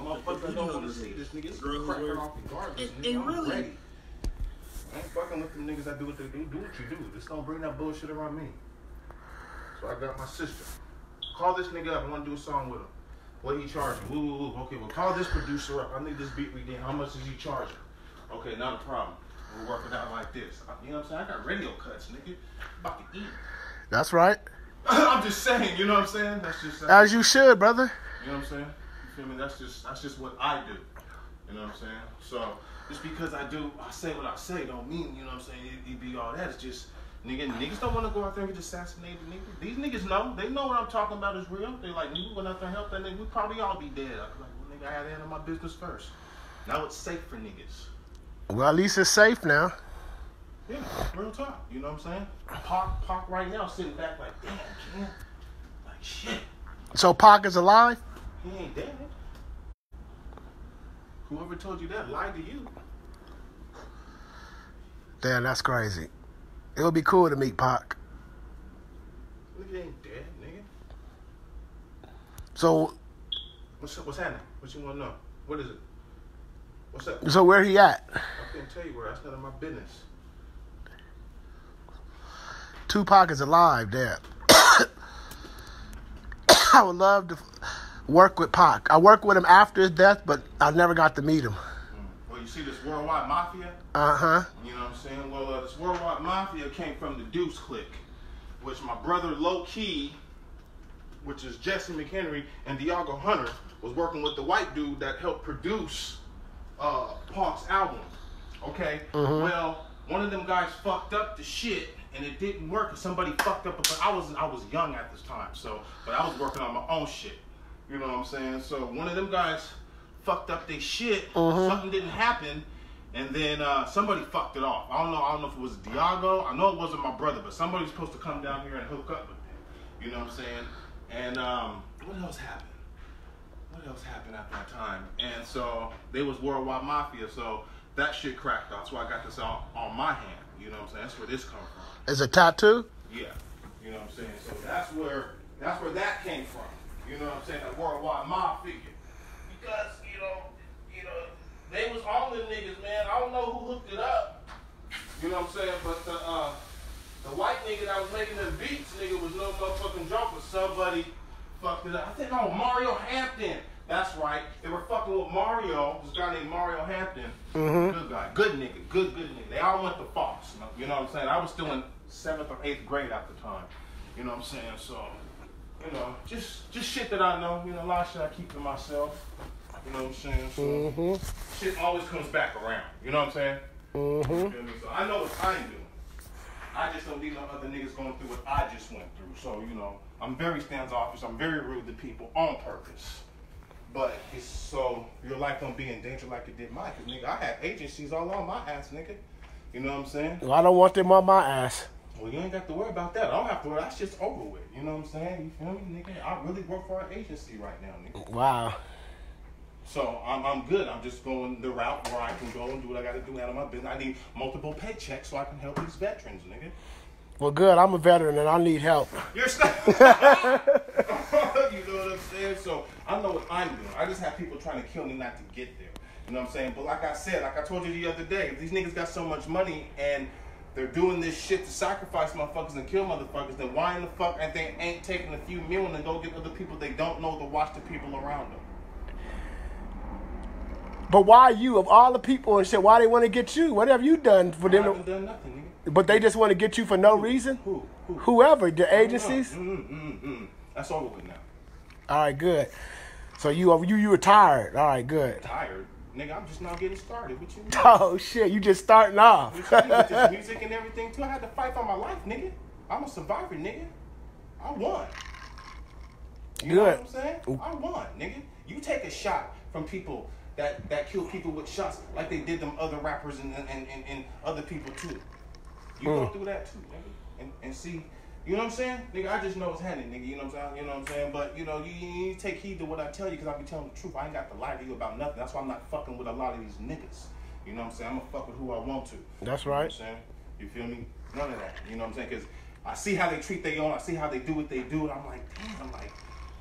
motherfuckers don't want to see this nigga. It's cracking off regardless. I'm really ready. I ain't fucking with them niggas that do what they do. Do what you do. Just don't bring that bullshit around me. So I got my sister. Call this nigga up. I want to do a song with him. What he charging? Woo. Okay, well, call this producer up. I need this beat redone. How much is he charging? Okay, not a problem. We'll work it out like this. You know what I'm saying? I got radio cuts, nigga. About to eat. That's right. I'm just saying, you know what I'm saying? That's as you should, brother. You know what I'm saying? You feel me? That's just what I do. You know what I'm saying? So just because I say what I say don't mean, you know what I'm saying, it be all that. It's just niggas don't want to go out there and get assassinated, nigga. These niggas know. They know what I'm talking about is real. They like, nigga, went out there and helped that nigga. We probably all be dead. I'm like, well, nigga, I had to handle my business first. Now it's safe for niggas. Well, at least it's safe now. Yeah, real talk. You know what I'm saying? Pac right now sitting back like, damn, kid. Like, shit. So Pac is alive? He ain't dead. Whoever told you that lied to you. Damn, that's crazy. It would be cool to meet Pac. Nigga ain't dead, nigga. So... What's happening? What you want to know? What is it? What's up? So where he at? I can't tell you where. That's none of my business. Tupac is alive, damn. I would love to work with Pac. I worked with him after his death, but I never got to meet him. Well, you see this worldwide mafia? Uh-huh. You know what I'm saying? Well, this worldwide mafia came from the Deuce Clique, which my brother Low Key, which is Jesse McHenry, and Diago Hunter, was working with the white dude that helped produce Pac's album. Okay? Mm-hmm. Well, one of them guys fucked up the shit, and it didn't work. Somebody fucked up, but I was young at this time, but I was working on my own shit. You know what I'm saying? So one of them guys fucked up their shit. Mm-hmm. Something didn't happen, and then somebody fucked it off. I don't know if it was Diago. I know it wasn't my brother, but somebody was supposed to come down here and hook up with him. You know what I'm saying? And what else happened? What else happened at that time? And so they was worldwide mafia. So that shit cracked off. That's why I got this on my hand. You know what I'm saying? That's where this comes from. Is a tattoo? Yeah. You know what I'm saying? So that's where that came from. You know what I'm saying? That worldwide mob figure. Because, you know, they was on the niggas, man. I don't know who hooked it up. You know what I'm saying? But the white nigga that was making the beats, nigga, was no motherfucking joke, but somebody fucked it up. I think, Mario Hampton. That's right. They were fucking with Mario, this guy named Mario Hampton. Mm-hmm. Good guy. Good nigga. Good nigga. They all went to Fox. You know what I'm saying? I was still in 7th or 8th grade at the time. You know what I'm saying? So, you know, just shit that I know. You know, a lot of shit I keep to myself. You know what I'm saying? So, mm-hmm. Shit always comes back around. You know what I'm saying? Mm-hmm. You feel me? So I know what I'm doing. I just don't need no other niggas going through what I just went through. So, you know, I'm very standoffish. I'm very rude to people on purpose. But it's so your life don't be in danger like it did mine. Cause nigga, I had agencies all on my ass, nigga. You know what I'm saying? Well, I don't want them on my ass. Well, you ain't got to worry about that. I don't have to worry. That shit's over with. You know what I'm saying? You feel me, nigga? I really work for an agency right now, nigga. Wow. So I'm good. I'm just going the route where I can go and do what I got to do out of my business. I need multiple paychecks so I can help these veterans, nigga. Well, good. I'm a veteran and I need help. You're stuck. You know what I'm saying? So I know what I'm doing. I just have people trying to kill me not to get there. You know what I'm saying? But like I said, like I told you the other day, if these niggas got so much money and they're doing this shit to sacrifice motherfuckers and kill motherfuckers, then why in the fuck ain't they taking a few million and go get other people they don't know to watch the people around them? But why you, of all the people and shit, why they want to get you? What have you done for them? I haven't done nothing, nigga. But they just want to get you for no reason? Who? Whoever, the agencies? That's over with now. All right, good. So you retired. All right, good. Tired? Nigga, I'm just now getting started. What you mean? Oh, shit, you just starting off. With this music and everything, too. I had to fight for my life, nigga. I'm a survivor, nigga. I won. You know what I'm saying? I won, nigga. You take a shot from people that kill people with shots like they did them other rappers and other people, too. You go through that, too, nigga. And see, you know what I'm saying? Nigga, I just know what's happening, nigga. You know what I'm saying? You know what I'm saying? But, you know, you take heed to what I tell you because I be telling the truth. I ain't got to lie to you about nothing. That's why I'm not fucking with a lot of these niggas. You know what I'm saying? I'm going to fuck with who I want to. That's right. right. You know what I'm saying? You feel me? None of that. You know what I'm saying? Because I see how they treat their own. I see how they do what they do. And I'm like, damn,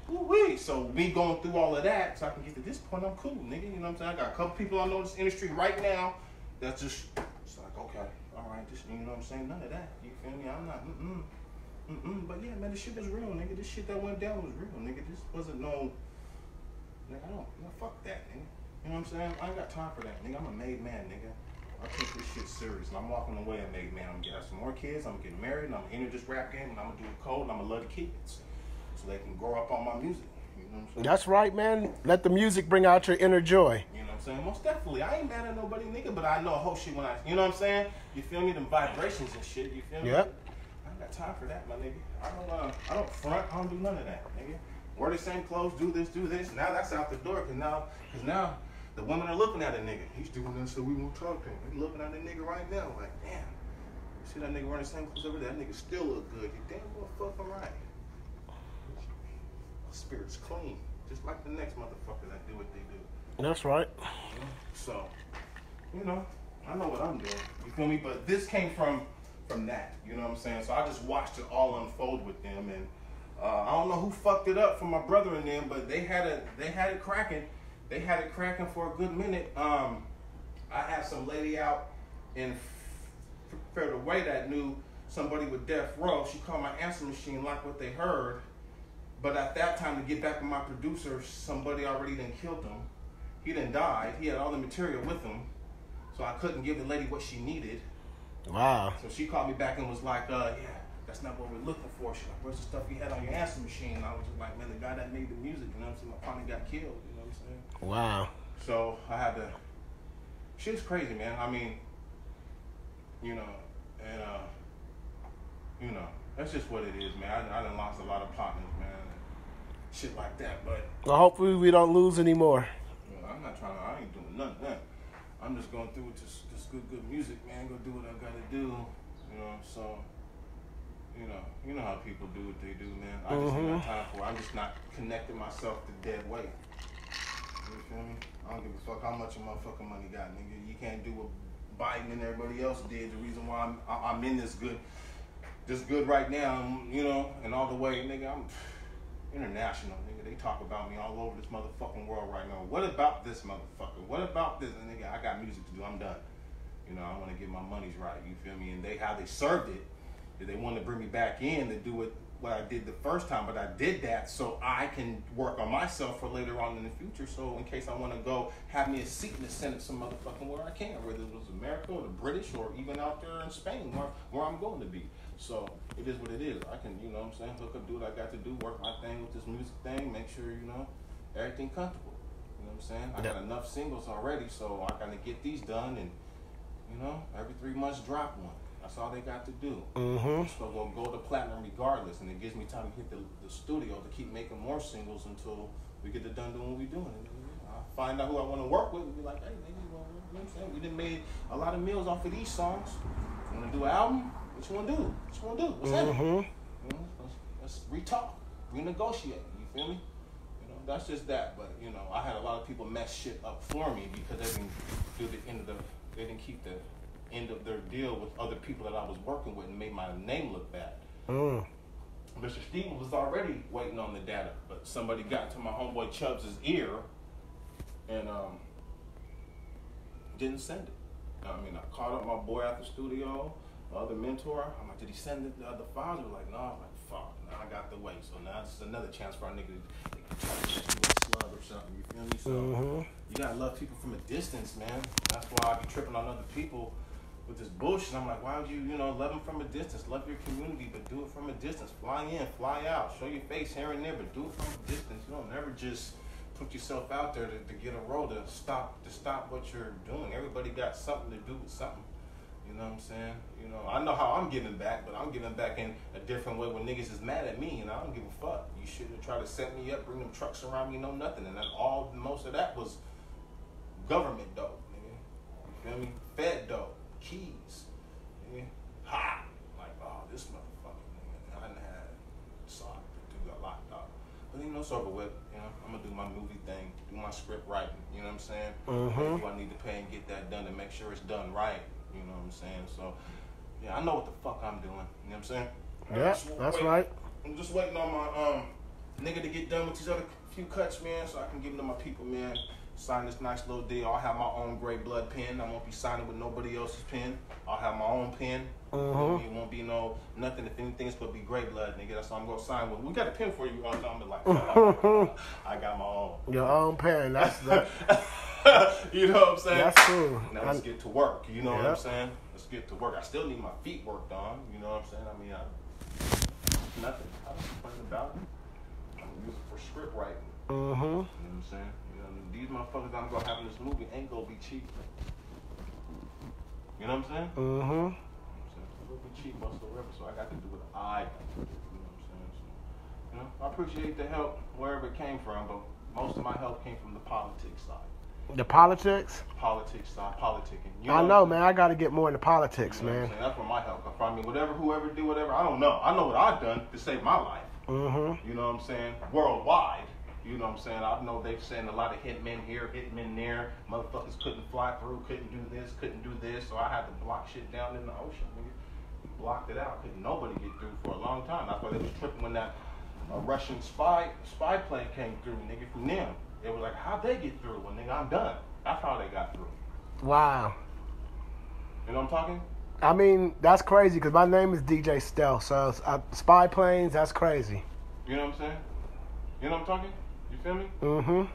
Woo-wee. So me going through all of that so I can get to this point, I'm cool, nigga. You know what I'm saying? I got a couple people I know in this industry right now that's just, it's like, okay, all right, this, you know what I'm saying? None of that. You feel me? I'm not, But yeah, man, this shit was real, nigga. This shit that went down was real, nigga. This wasn't no, nigga, fuck that, nigga. You know what I'm saying? I ain't got time for that, nigga. I'm a made man, nigga. I take this shit serious, and I'm walking away a made man. I'm gonna have some more kids, I'm gonna get married, and I'm gonna enter this rap game, and I'm gonna do it cold, and I'm gonna love the kids. So they can grow up on my music. You know what I'm saying? That's right, man. Let the music bring out your inner joy. You know what I'm saying? Most definitely. I ain't mad at nobody, nigga, but I know a whole shit when you know what I'm saying? You feel me? Them vibrations and shit, you feel me? Yep. I ain't got time for that, my nigga. I don't front, I don't do none of that, nigga. Wear the same clothes, do this. Now that's out the door, cause now the women are looking at a nigga. He's doing this, so we won't talk to him. They looking at the nigga right now, like, damn. You see that nigga wearing the same clothes over there? That nigga still look good. You damn well fucking right. My spirit's clean, just like the next motherfucker that do what they do. That's right. You know? So, you know, I know what I'm doing. You feel me? But this came from that. You know what I'm saying? So I just watched it all unfold with them, and I don't know who fucked it up for my brother and them, but they had it cracking. They had it cracking for a good minute. I had some lady out in Fair Way that knew somebody with death row. She called my answer machine, like what they heard. But at that time, to get back with my producer, somebody already done killed him. He done died. He had all the material with him. So I couldn't give the lady what she needed. Wow. So she called me back and was like, yeah, that's not what we're looking for. She's like, where's the stuff you had on your answer machine? And I was just like, man, the guy that made the music, you know what I'm saying? My partner got killed, you know what I'm saying? Wow. So I had to, shit's crazy, man. I mean, you know, and, you know, that's just what it is, man. I done lost a lot of partners, man, and shit like that, but. Well, hopefully we don't lose any more. You know, I ain't doing nothing. I'm just going through with this good music, man. Go do what I gotta do, you know, so. You know how people do what they do, man. I just ain't got time for it. I'm just not connecting myself to dead weight. You feel me? I don't give a fuck how much your motherfucking money got, nigga. You can't do what Biden and everybody else did. The reason why I'm in this good right now, you know, and all the way, nigga, I'm international, nigga. They talk about me all over this motherfucking world right now. What about this motherfucker? What about this? And nigga, I got music to do. I'm done. You know, I want to get my monies right. You feel me? And how they served it. They wanted to bring me back in to do what I did the first time, but I did that so I can work on myself for later on in the future. So in case I want to go have me a seat in the Senate some motherfucking where I can, whether it was America or the British or even out there in Spain where I'm going to be. So it is what it is. I can, you know what I'm saying, hook up, do what I got to do, work my thing with this music thing, make sure, you know, everything comfortable. You know what I'm saying? I got enough singles already, so I got to get these done and, you know, every 3 months drop one. That's all they got to do. So we'll go to platinum regardless, and it gives me time to hit the studio to keep making more singles until we get done doing what we're doing. And, I'll find out who I want to work with and be like, hey, nigga, you know what I'm saying? We done made a lot of meals off of these songs. You want to do an album? What you want to do? What you want to do? What's happening? You know, let's re-talk, renegotiate. You feel me? You know, that's just that. But, you know, I had a lot of people mess shit up for me because they didn't do the end of they didn't keep the end of their deal with other people that I was working with and made my name look bad. Mr. Stevens was already waiting on the data, but somebody got to my homeboy Chubbs' ear and didn't send it. I mean, I called up my boy at the studio, the other mentor. I'm like, did he send the other files? They're like, no. I'm like, fuck, now I got the wait. So now this is another chance for our nigga to try to catch me a slug or something, you feel me? So you gotta love people from a distance, man. That's why I be tripping on other people with this bullshit. I'm like, why would you, love them from a distance? Love your community, but do it from a distance. Fly in, fly out, show your face here and there, but do it from a distance. You don't never just put yourself out there to get a role to stop what you're doing. Everybody got something to do with something. You know what I'm saying? I know how I'm giving back, but I'm giving back in a different way when niggas is mad at me, and I don't give a fuck. You shouldn't have tried to set me up, bring them trucks around me, nothing. And most of that was government dope, nigga. You feel me? Fed dope. Keys, hot, like, oh, this motherfucker, nigga. I done had saw to do a lot, dog. But it's over with. I'm gonna do my movie thing, do my script writing. You know what I'm saying? Who I need to pay and get that done and make sure it's done right. You know what I'm saying? So, yeah, I know what the fuck I'm doing. You know what I'm saying? Yeah, that's right. I'm just waiting on my nigga to get done with these other few cuts, man, so I can give them to my people, man. Sign this nice little deal. I'll have my own gray blood pen. I won't be signing with nobody else's pen. I'll have my own pen. It won't be nothing. If anything, it's gonna be gray blood, nigga. That's what I'm gonna sign with. We got a pen for you. I'm like, I got my own. Your own pen. That's the. You know what I'm saying? That's cool. Now let's get to work. You know what I'm saying? Let's get to work. I still need my feet worked on. You know what I'm saying? I mean, nothing. I don't complain about it. I'm using it for script writing. You know what I'm saying? These motherfuckers I'm gonna have in this movie ain't gonna be cheap. You know what I'm saying? It will be cheap whatsoever, so I got to do what I got to do. You know what I'm saying? So, I appreciate the help wherever it came from, but most of my help came from the politics side. The politics? Politics side, politicking. I know, man. I got to get more into politics, you know man. That's where my help comes from. I mean, whoever do whatever, I don't know. I know what I've done to save my life. You know what I'm saying? Worldwide. You know what I'm saying? I know they've sent a lot of hitmen here, hitmen there. Motherfuckers couldn't fly through, couldn't do this, so I had to block shit down in the ocean. Nigga. Blocked it out. Couldn't nobody get through for a long time. That's why they was tripping when that Russian spy plane came through, nigga, from them. They were like, how'd they get through? Well, nigga, I'm done. That's how they got through. Wow. You know what I'm talking? I mean, that's crazy because my name is DJ Stealth, so spy planes, that's crazy. You know what I'm saying? You know what I'm talking? You feel me? You know,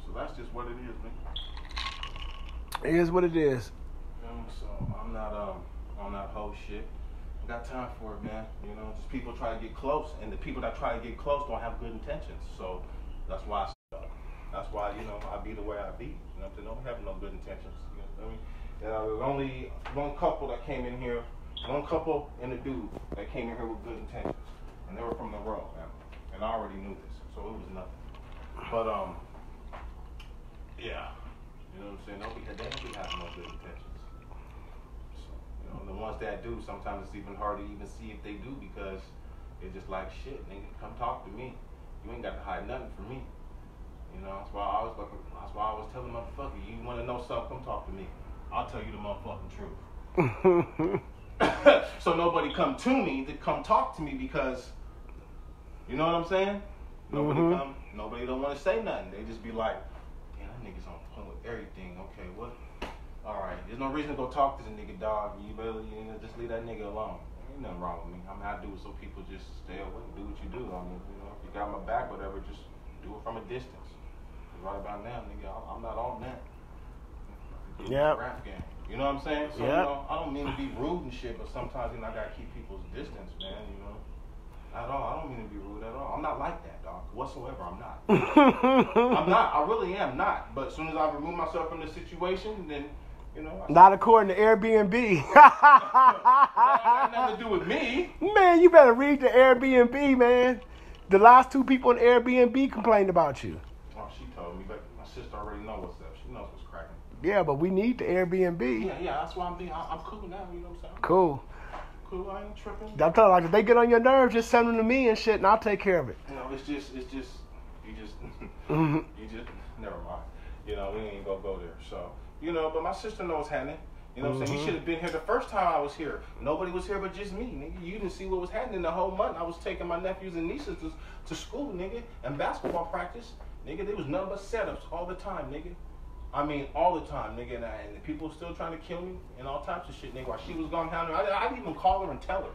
so that's just what it is, man. It is what it is. So I'm not on that whole shit. I got time for it, man. You know, just people try to get close, and the people that try to get close don't have good intentions. So that's why I stuck. That's why, you know, I be the way I be. You know, they don't have no good intentions. You know what I mean? There's only one couple that came in here, one couple and a dude that came in here with good intentions, and they were from the road, man. And I already knew this, so it was nothing. But yeah, you know what I'm saying? They don't be having no good intentions. So, you know, the ones that do, sometimes it's even hard to even see if they do because it's just like shit, nigga. Come talk to me. You ain't got to hide nothing from me. You know, that's why I was telling motherfucker, you want to know something? Come talk to me. I'll tell you the motherfucking truth. So nobody come to me to come talk to me because. You know what I'm saying? Nobody don't want to say nothing. They just be like, damn, that nigga's on point with everything. Okay, what? All right, there's no reason to go talk to the nigga, dog. You better just leave that nigga alone. Ain't nothing wrong with me. I mean, I do it so people just stay away, do what you do. I mean, you know, if you got my back, whatever, just do it from a distance. Right about now, nigga, I'm not on that. Yeah. Rap game. You know what I'm saying? So, you know, I don't mean to be rude and shit, but sometimes, you know, I gotta keep people's distance, man, you know. At all. I don't mean to be rude at all. I'm not like that, dog. Whatsoever, I'm not. I'm not. I really am not. But as soon as I remove myself from the situation, then, you know. Not according to Airbnb. That got nothing to do with me. Man, you better read the Airbnb, man. The last 2 people in Airbnb complained about you. Oh, she told me, but my sister already knows what's up. She knows what's cracking. Yeah, but we need the Airbnb. Yeah, that's why I'm cool now, you know what I'm saying? Cool. Cool, I ain't tripping. I'm telling you, like, if they get on your nerves, just send them to me and shit, and I'll take care of it. You know, you just, never mind. You know, we ain't gonna go there. So, you know, but my sister knows happening. You know what I'm saying? You should have been here the first time I was here. Nobody was here but just me, nigga. You didn't see what was happening the whole month. I was taking my nephews and nieces to school, nigga, and basketball practice. Nigga, there was nothing but setups all the time, nigga. I mean, all the time, nigga, and the people were still trying to kill me and all types of shit, nigga. While she was gone down there, I didn't even call her and tell her.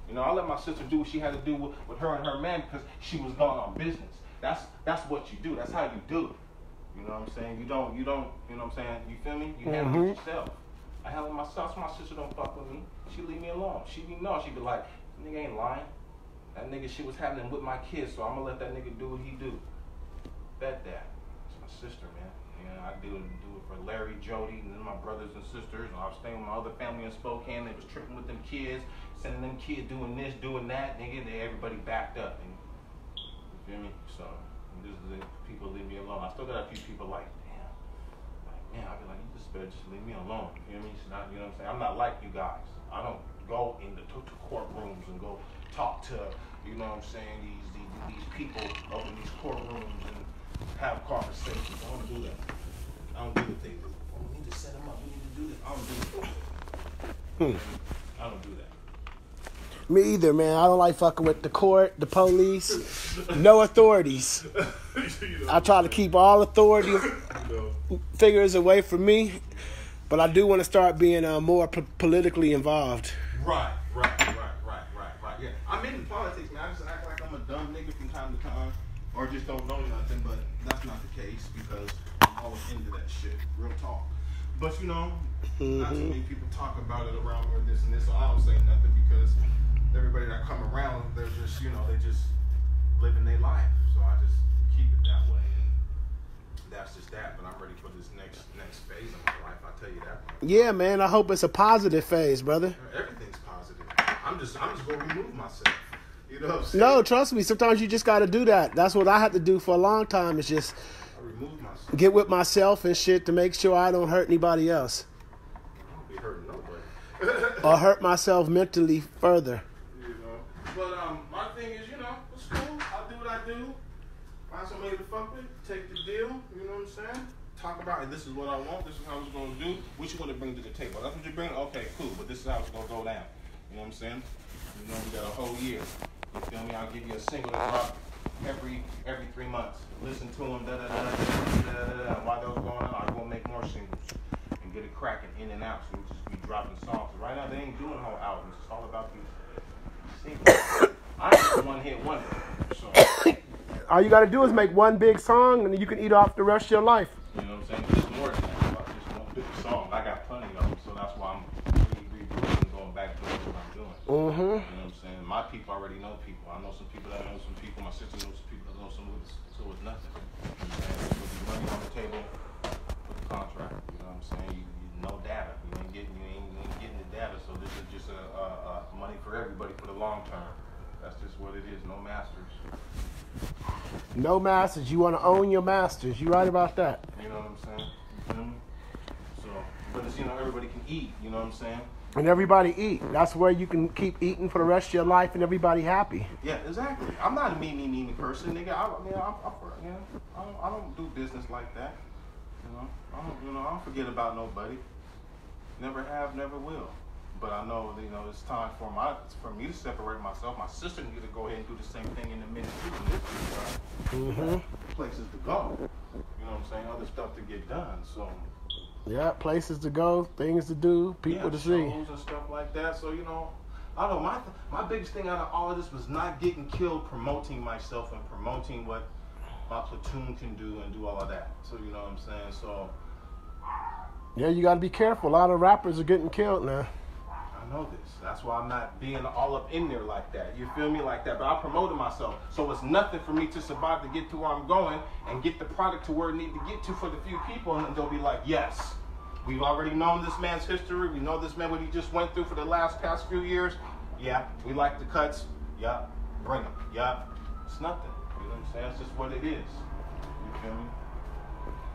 You know, I let my sister do what she had to do with her and her man because she was gone on business. That's what you do. That's how you do it. You know what I'm saying? You don't, you know what I'm saying? You feel me? You handle it yourself. I handle myself, so my sister don't fuck with me. She leave me alone. She be like, nigga ain't lying. That nigga shit was happening with my kids, so I'm gonna let that nigga do what he do. Bet that. It's my sister, man. You know, I do it for Larry, Jody, and then my brothers and sisters. I was staying with my other family in Spokane. They was tripping with them kids, sending them kids doing this, doing that. Nigga, everybody backed up. And, you feel me? So, this is it. People leave me alone. I still got a few people like, damn. Like, man, I be like, you just better just leave me alone. You know what I mean? It's not, you know what I'm saying? I'm not like you guys. I don't go into to courtrooms and go talk to, you know what I'm saying, these people up in these courtrooms and have conversations. I don't do that. I don't do what they do. Oh, we need to set them up. We need to do this. I don't do that. I don't do that. Me either, man. I don't like fucking with the court, the police, no authorities. I try to keep all authority figures away from me, but I do want to start being more politically involved. Right. Yeah, I'm in politics, man. I just act like I'm a dumb nigga from time to time, or just don't know nothing. But that's not the case because I'm always into that shit. Real talk. But you know, not too many people talk about it around me or this and this, so I don't say nothing because everybody that come around, they're just, you know, they just living their life. So I just keep it that way, and that's just that. But I'm ready for this next phase of my life. I tell you that. Yeah, man. I hope it's a positive phase, brother. Everything's positive. I'm just gonna remove myself. You know what I'm saying? No, trust me. Sometimes you just got to do that. That's what I had to do for a long time. Is just remove myself. Get with myself and shit to make sure I don't hurt anybody else. I don't be hurting nobody. Or hurt myself mentally further. You know. But my thing is, you know, it's cool. I do what I do. Find somebody to fuck with. Take the deal. You know what I'm saying? Talk about it. This is what I want. This is how it's gonna do. What you want to bring to the table? That's what you bring. Okay, cool. But this is how it's gonna go down. You know what I'm saying? You know, we got a whole year. You feel me? I'll give you a single to drop every 3 months. Listen to them, While those going on, I will make more singles and get it cracking in and out. So we'll just be dropping songs. Right now, they ain't doing whole albums. It's all about these singles. I ain't a one-hit wonder. So all you got to do is make one big song, and you can eat off the rest of your life. You know what I'm saying? There's more than that. About just one big song. I got plenty of them, so that's why I'm redoing and going back to what I'm doing. You know what I'm saying? My people already know people. I know some people that know some people. My sister knows some people that know some others. So it's nothing. You know what I'm saying? Put the money on the table, put the contract. You know what I'm saying? You know data. You ain't getting the data. So this is just a money for everybody for the long term. That's just what it is. No masters. No masters. You want to own your masters. You right about that. You know what I'm saying? You feel me? So, but it's, you know, everybody can eat. You know what I'm saying? And everybody eat. That's where you can keep eating for the rest of your life and everybody happy. Yeah, exactly. I'm not a mean person, nigga. I don't do business like that. You know, I don't forget about nobody. Never have, never will. But I know, you know, it's time for me to separate myself. My sister needs to go ahead and do the same thing in the ministry. Places to go. You know what I'm saying? Other stuff to get done. So. Yeah, places to go, things to do, people to see. Shows and stuff like that. So, you know, I don't know. My biggest thing out of all of this was not getting killed, promoting myself and promoting what my platoon can do and do all of that. So, you know what I'm saying? So. Yeah, you got to be careful. A lot of rappers are getting killed now. I know this. That's why I'm not being all up in there like that. You feel me? Like that. But I promoted myself. So it's nothing for me to survive to get to where I'm going and get the product to where it needs to get to for the few people. And they'll be like, yes, we've already known this man's history. We know this man, what he just went through for the past few years. Yeah, we like the cuts. Yeah, bring them. Yeah, it's nothing. You know what I'm saying? It's just what it is. You feel me?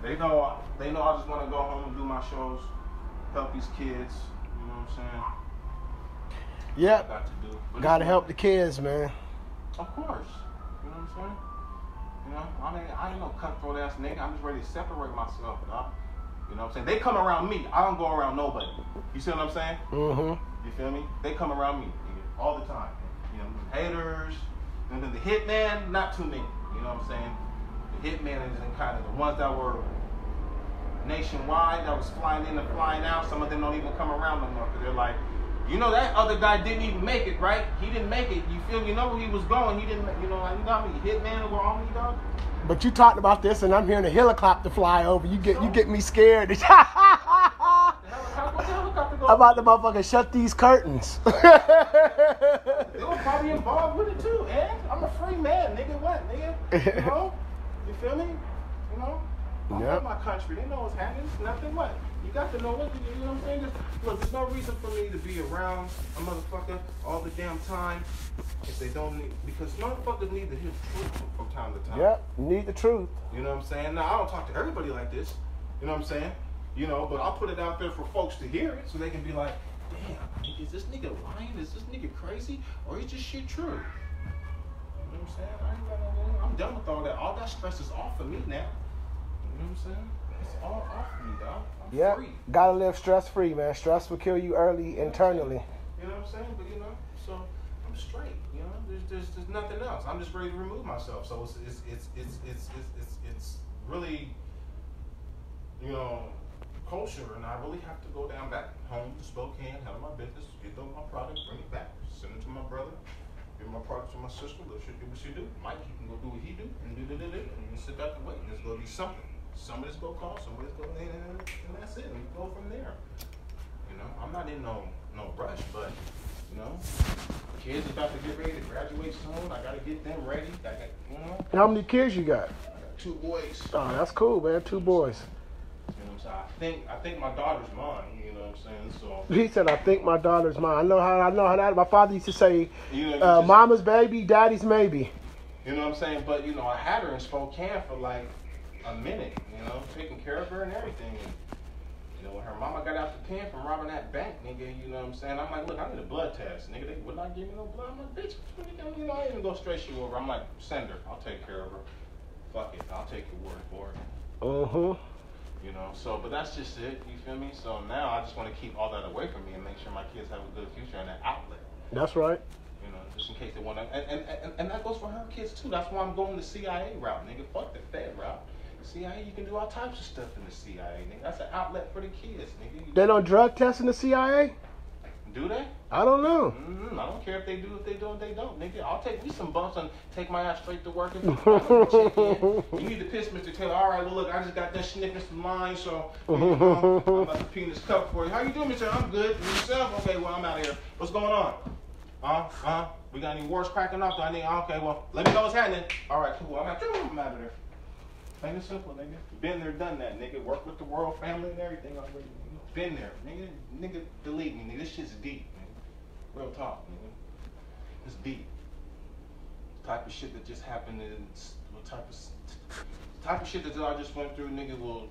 They know I just want to go home and do my shows, help these kids. You know what I'm saying? Yep. Got to help the kids, man. Of course. You know what I'm saying? You know, I ain't no cutthroat ass nigga. I'm just ready to separate myself, dog. You know what I'm saying? They come around me. I don't go around nobody. You see what I'm saying? You feel me? They come around me all the time. You know, haters. And then the hitman, not too many. You know what I'm saying? The hitman is in kind of the ones that were nationwide, that was flying in and flying out. Some of them don't even come around no more because they're like, you know, that other guy didn't even make it, right? He didn't make it. You feel me? You know where he was going. He didn't, you know how many hitmen were on me, dog? But you talked about this, and I'm hearing a helicopter fly over. You get me scared. What's the helicopter going? I'm about to motherfucking shut these curtains. They were probably involved with it too, and I'm a free man, nigga. What, nigga? You know? You feel me? You know? I love my country. They know what's happening. It's nothing. What? You got to know what, you know what I'm saying? Look, there's no reason for me to be around a motherfucker all the damn time if they don't need, because motherfuckers need to hear the truth from time to time. Yep, need the truth. You know what I'm saying? Now, I don't talk to everybody like this. You know what I'm saying? You know, but I'll put it out there for folks to hear it so they can be like, damn, is this nigga lying? Is this nigga crazy? Or is this shit true? You know what I'm saying? I'm done with all that. All that stress is off of me now. You know what I'm saying? It's all off of me, dog. I'm free. Gotta live stress free, man. Stress will kill you early internally. You know what I'm saying? But you know, so I'm straight. You know, there's nothing else. I'm just ready to remove myself. So it's really, you know, kosher, and I really have to go down back home to Spokane, handle my business, get them my product, bring it back, send it to my brother, give my product to my sister. Let her do what she do. Mike, he can go do what he do, and and you sit back and wait. And there's gonna be something. Somebody's gonna call, somebody's gonna, and that's it. And we go from there. You know, I'm not in no rush, but you know, kids about to get ready to graduate soon. I gotta get them ready. You know. How many kids you got? I got 2 boys. Oh, that's cool, man. 2 boys. You know what I'm saying? I think my daughter's mine. You know what I'm saying? So he said, "I think my daughter's mine." I know how that. My father used to say, you know, "Mama's baby, daddy's maybe." You know what I'm saying? But you know, I had her in Spokane for like a minute. You know, taking care of her and everything. And, you know, when her mama got out the pen from robbing that bank, nigga, you know what I'm saying? I'm like, look, I need a blood test. Nigga, they would not give me no blood. I'm like, bitch, you know, I didn't even go straight you over. I'm like, send her. I'll take care of her. Fuck it. I'll take your word for it. Uh-huh. You know, so, but that's just it. You feel me? So now I just want to keep all that away from me and make sure my kids have a good future and an outlet. That's right. You know, just in case they want to. And that goes for her kids, too. That's why I'm going the CIA route, nigga. Fuck the Fed route. CIA, you can do all types of stuff in the CIA, nigga. That's an outlet for the kids, nigga. They don't drug test in the CIA? Do they? I don't know. I don't care if they do, if they don't, they don't, nigga. I'll take me some bumps and take my ass straight to work. And you need to piss, Mr. Taylor. All right, well, look, I just got done sniffing some lines, so you know, I'm about to pee in this cup for you. How you doing, Mr. I'm good. And yourself? Okay, well, I'm out of here. What's going on? We got any wars cracking up? Okay, well, let me know what's happening. All right, cool. I'm out of there. Plain and simple, nigga. Been there, done that, nigga. Work with the royal family and everything already. Nigga. Been there, nigga. Nigga, delete me, nigga. This shit's deep, nigga. Real talk, nigga. It's deep. The type of shit that just happened is what type of shit that I just went through, nigga, will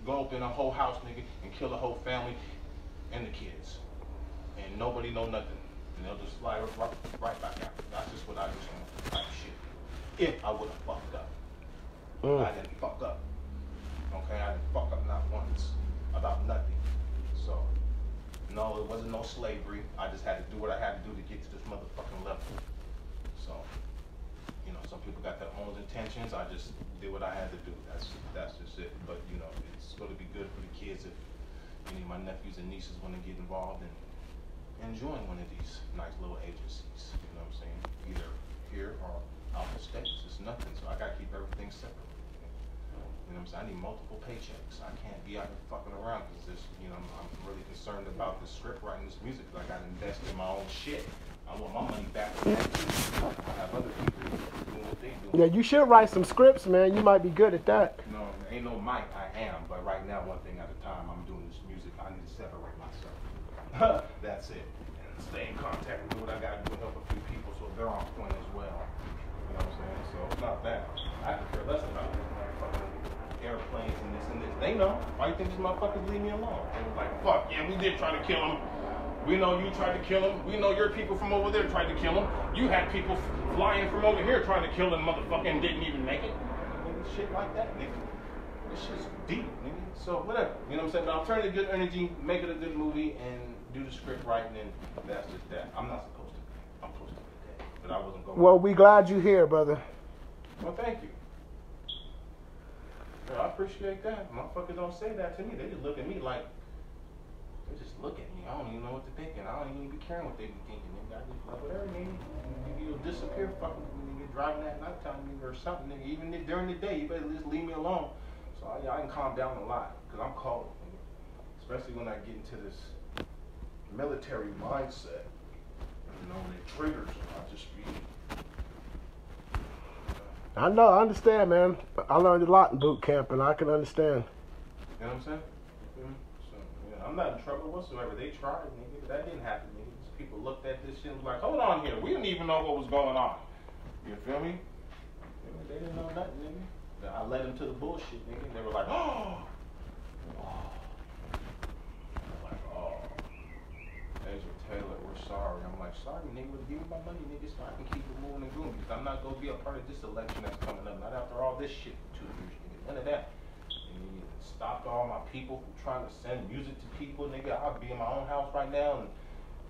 go up in a whole house, nigga, and kill the whole family and the kids. And nobody know nothing. And they'll just slide right back out. That's just what I just want. Type shit. If I would have fucked up. I didn't fuck up. Okay, I didn't fuck up not once about nothing. So, no, it wasn't no slavery. I just had to do what I had to do to get to this motherfucking level. So, you know, some people got their own intentions. I just did what I had to do. That's just it. But you know, it's going to be good for the kids if any of my nephews and nieces want to get involved and join one of these nice little agencies. You know what I'm saying? Either here or out the States. It's nothing. So I got to keep everything separate. You know what I'm saying? I need multiple paychecks. I can't be out here fucking around because you know, I'm really concerned about this script writing, this music, because I got to invest in my own shit. I want my money back from that too. I have other people doing what they do. Yeah, you should write some scripts, man. You might be good at that. No, ain't no mic. I am. But right now, one thing at a time, I'm doing this music. I need to separate myself. That's it. And stay in contact and do what I got to do and help a few people so they're on point as well. You know what I'm saying? So it's not that. I could care less about it. Fucking airplanes and this and this. They know. Why you think these motherfuckers leave me alone? They was like, fuck, yeah, we did try to kill him. We know you tried to kill him. We know your people from over there tried to kill him. You had people flying from over here trying to kill him, motherfucker, and didn't even make it. Nigga, shit like that, nigga. This shit's deep, nigga. So, whatever. You know what I'm saying? But I'll turn to good energy, make it a good movie, and do the script right, and then that's just that. I'm not supposed to. I'm supposed to be dead. But I wasn't going. Well, we glad you're here, brother. Well, thank you. Yeah, I appreciate that. Motherfuckers don't say that to me. They just look at me like, they just look at me. I don't even know what they're thinking. I don't even be caring what they be thinking. Nigga, I just like, whatever, nigga. You'll disappear fucking when you get driving at nighttime, nigga, or something, nigga. Even during the day, you better just leave me alone. So I can calm down a lot, because I'm cold, nigga. Especially when I get into this military mindset. You know, when it triggers, I just be... I know, I understand, man. I learned a lot in boot camp, and I can understand. You know what I'm saying? So, yeah, I'm not in trouble whatsoever. They tried, nigga, but that didn't happen, nigga. These people looked at this shit and was like, hold on here. We didn't even know what was going on. You feel me? They didn't know nothing, nigga. I led them to the bullshit, nigga. They were like, oh. Agent Taylor, we're sorry. I'm like, sorry, nigga, but give me my money, nigga, so I can keep it moving and grooving. Because I'm not going to be a part of this election that's coming up. Not after all this shit for 2 years, nigga. None of that. And you stopped all my people from trying to send music to people, nigga. I'll be in my own house right now and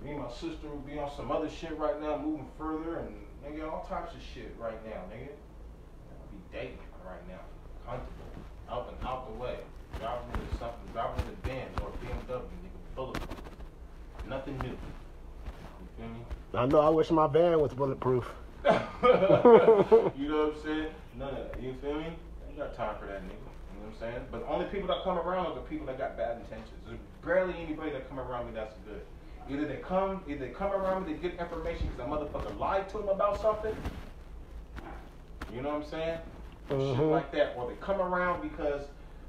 Me and my sister will be on some other shit right now, moving further, and nigga, all types of shit right now, nigga. I'll be dating right now, comfortable, out the way, driving with something, driving with a Benz or a BMW, nigga, bulletproof, nothing new. You feel me? I know. I wish my van was bulletproof. You know what I'm saying? None of that. You feel me? I ain't got time for that, nigga. You know what I'm saying? But the only people that come around are the people that got bad intentions. There's barely anybody that come around me that's good. Either they come around me to get information because that motherfucker lied to them about something. You know what I'm saying? Shit like that. Or they come around because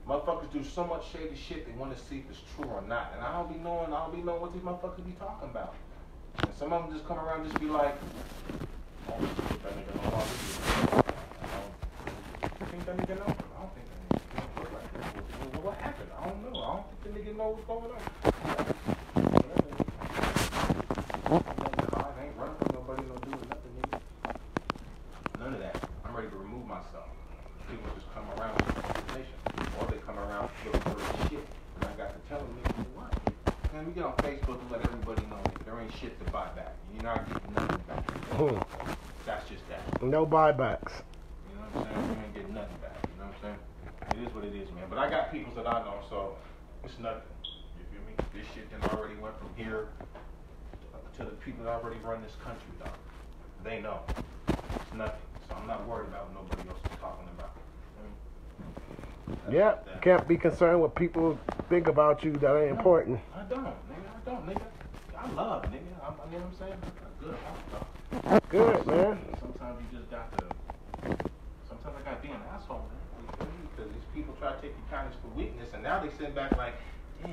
motherfuckers do so much shady shit they want to see if it's true or not. And I don't be knowing what these motherfuckers be talking about. And some of them just come around and just be like, oh, that nigga know all this. I don't think that nigga know. I don't think that nigga know like that. What happened? I don't know. I don't think the nigga know what's going on. I ain't running from nobody, no doing nothing, nigga. None of that. I'm ready to remove myself. People just come around with information. Or they come around looking for shit. And I got to tell them, nigga, what? Man, we get on Facebook and let everybody know there ain't shit to buy back. You're not getting nothing back. That's just that. No buybacks. You know what I'm saying? You ain't getting nothing back. You know what I'm saying? It is what it is, man. But I got people that I know, so it's nothing. You feel me? This shit then already went from here to the people that already run this country, dog. They know. It's nothing. So I'm not worried about what nobody else is talking about. Yeah, can't be concerned what people think about you that ain't important. I don't, nigga. I love, nigga. You know what I'm saying? I'm good about stuff. Good, man. Sometimes you just got to, sometimes I got to be an asshole, man. You feel me? Because these people try to take your kindness for weakness, and now they sit back like, damn.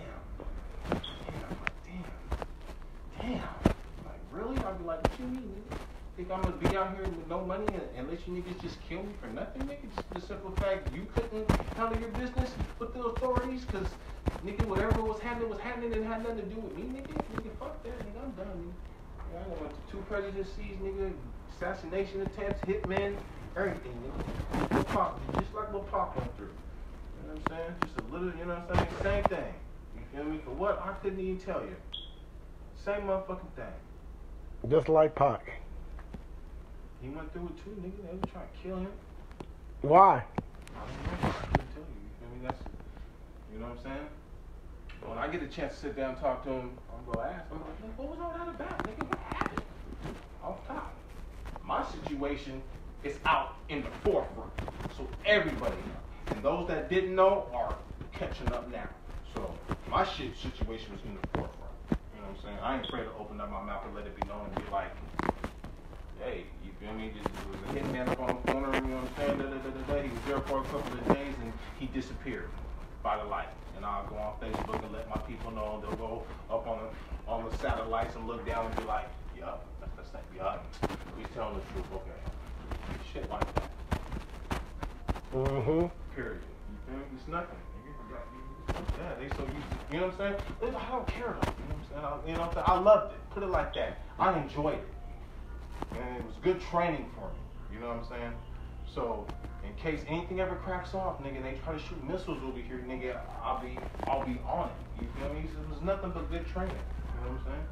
Like, really? I'll be like, what you mean, nigga? Think I'm gonna be out here with no money and let you niggas just kill me for nothing, nigga? Just for the simple fact you couldn't handle your business with the authorities, cause nigga, whatever was happening and had nothing to do with me, nigga. Nigga, fuck that, nigga. I'm done, nigga. I went to 2 presidencies, nigga, assassination attempts, hitmen, everything, nigga. Just like what Pop went through. You know what I'm saying? Just a little, you know what I'm saying? Same thing. You feel me? For what? I couldn't even tell you. Same motherfucking thing. Just like Pac. He went through it too, nigga. They were trying to kill him. Why? I don't know. I couldn't tell you. You feel me? That's, you know what I'm saying? When I get a chance to sit down and talk to him, I'm gonna ask him, like, what was all that about, nigga? What happened? Off top. My situation is out in the forefront, so everybody knows. And those that didn't know are catching up now. So my situation was in the forefront. You know what I'm saying? I ain't afraid to open up my mouth and let it be known and be like, hey, you feel me? There was a hitman up on the corner, you know what I'm saying? He was there for a couple of days and he disappeared by the light. And I'll go on Facebook and let my people know. They'll go up on the satellites and look down and be like, yup, that's that, yup. He's telling the truth, okay. Shit like that. Period. You feel me? It's nothing. Yeah, they so used to, you know what I'm saying? I don't care though, you know what I'm saying? You know what I'm saying? I loved it. Put it like that. I enjoyed it. And it was good training for me. You know what I'm saying? So, in case anything ever cracks off, nigga, they try to shoot missiles over here, nigga, I'll be on it. You feel me? It was nothing but good training. You know what I'm saying?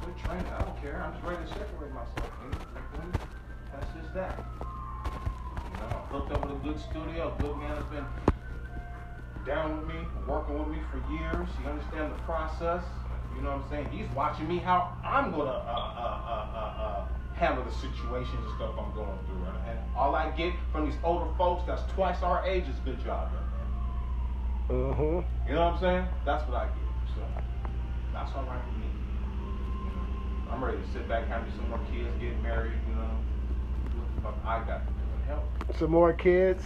Good training. I don't care. I'm just ready to separate myself, nigga. You feel me? That's just that. You know, I hooked up with a good studio. A good man has been down with me, working with me for years. He understands the process. You know what I'm saying? He's watching me how I'm gonna handle the situations and stuff I'm going through. And all I get from these older folks that's twice our age is good job done, man. You know what I'm saying? That's what I get. So that's all right with me. You know, I'm ready to sit back, have me some more kids, get married. You know, what the fuck I got to do and help. Some more kids?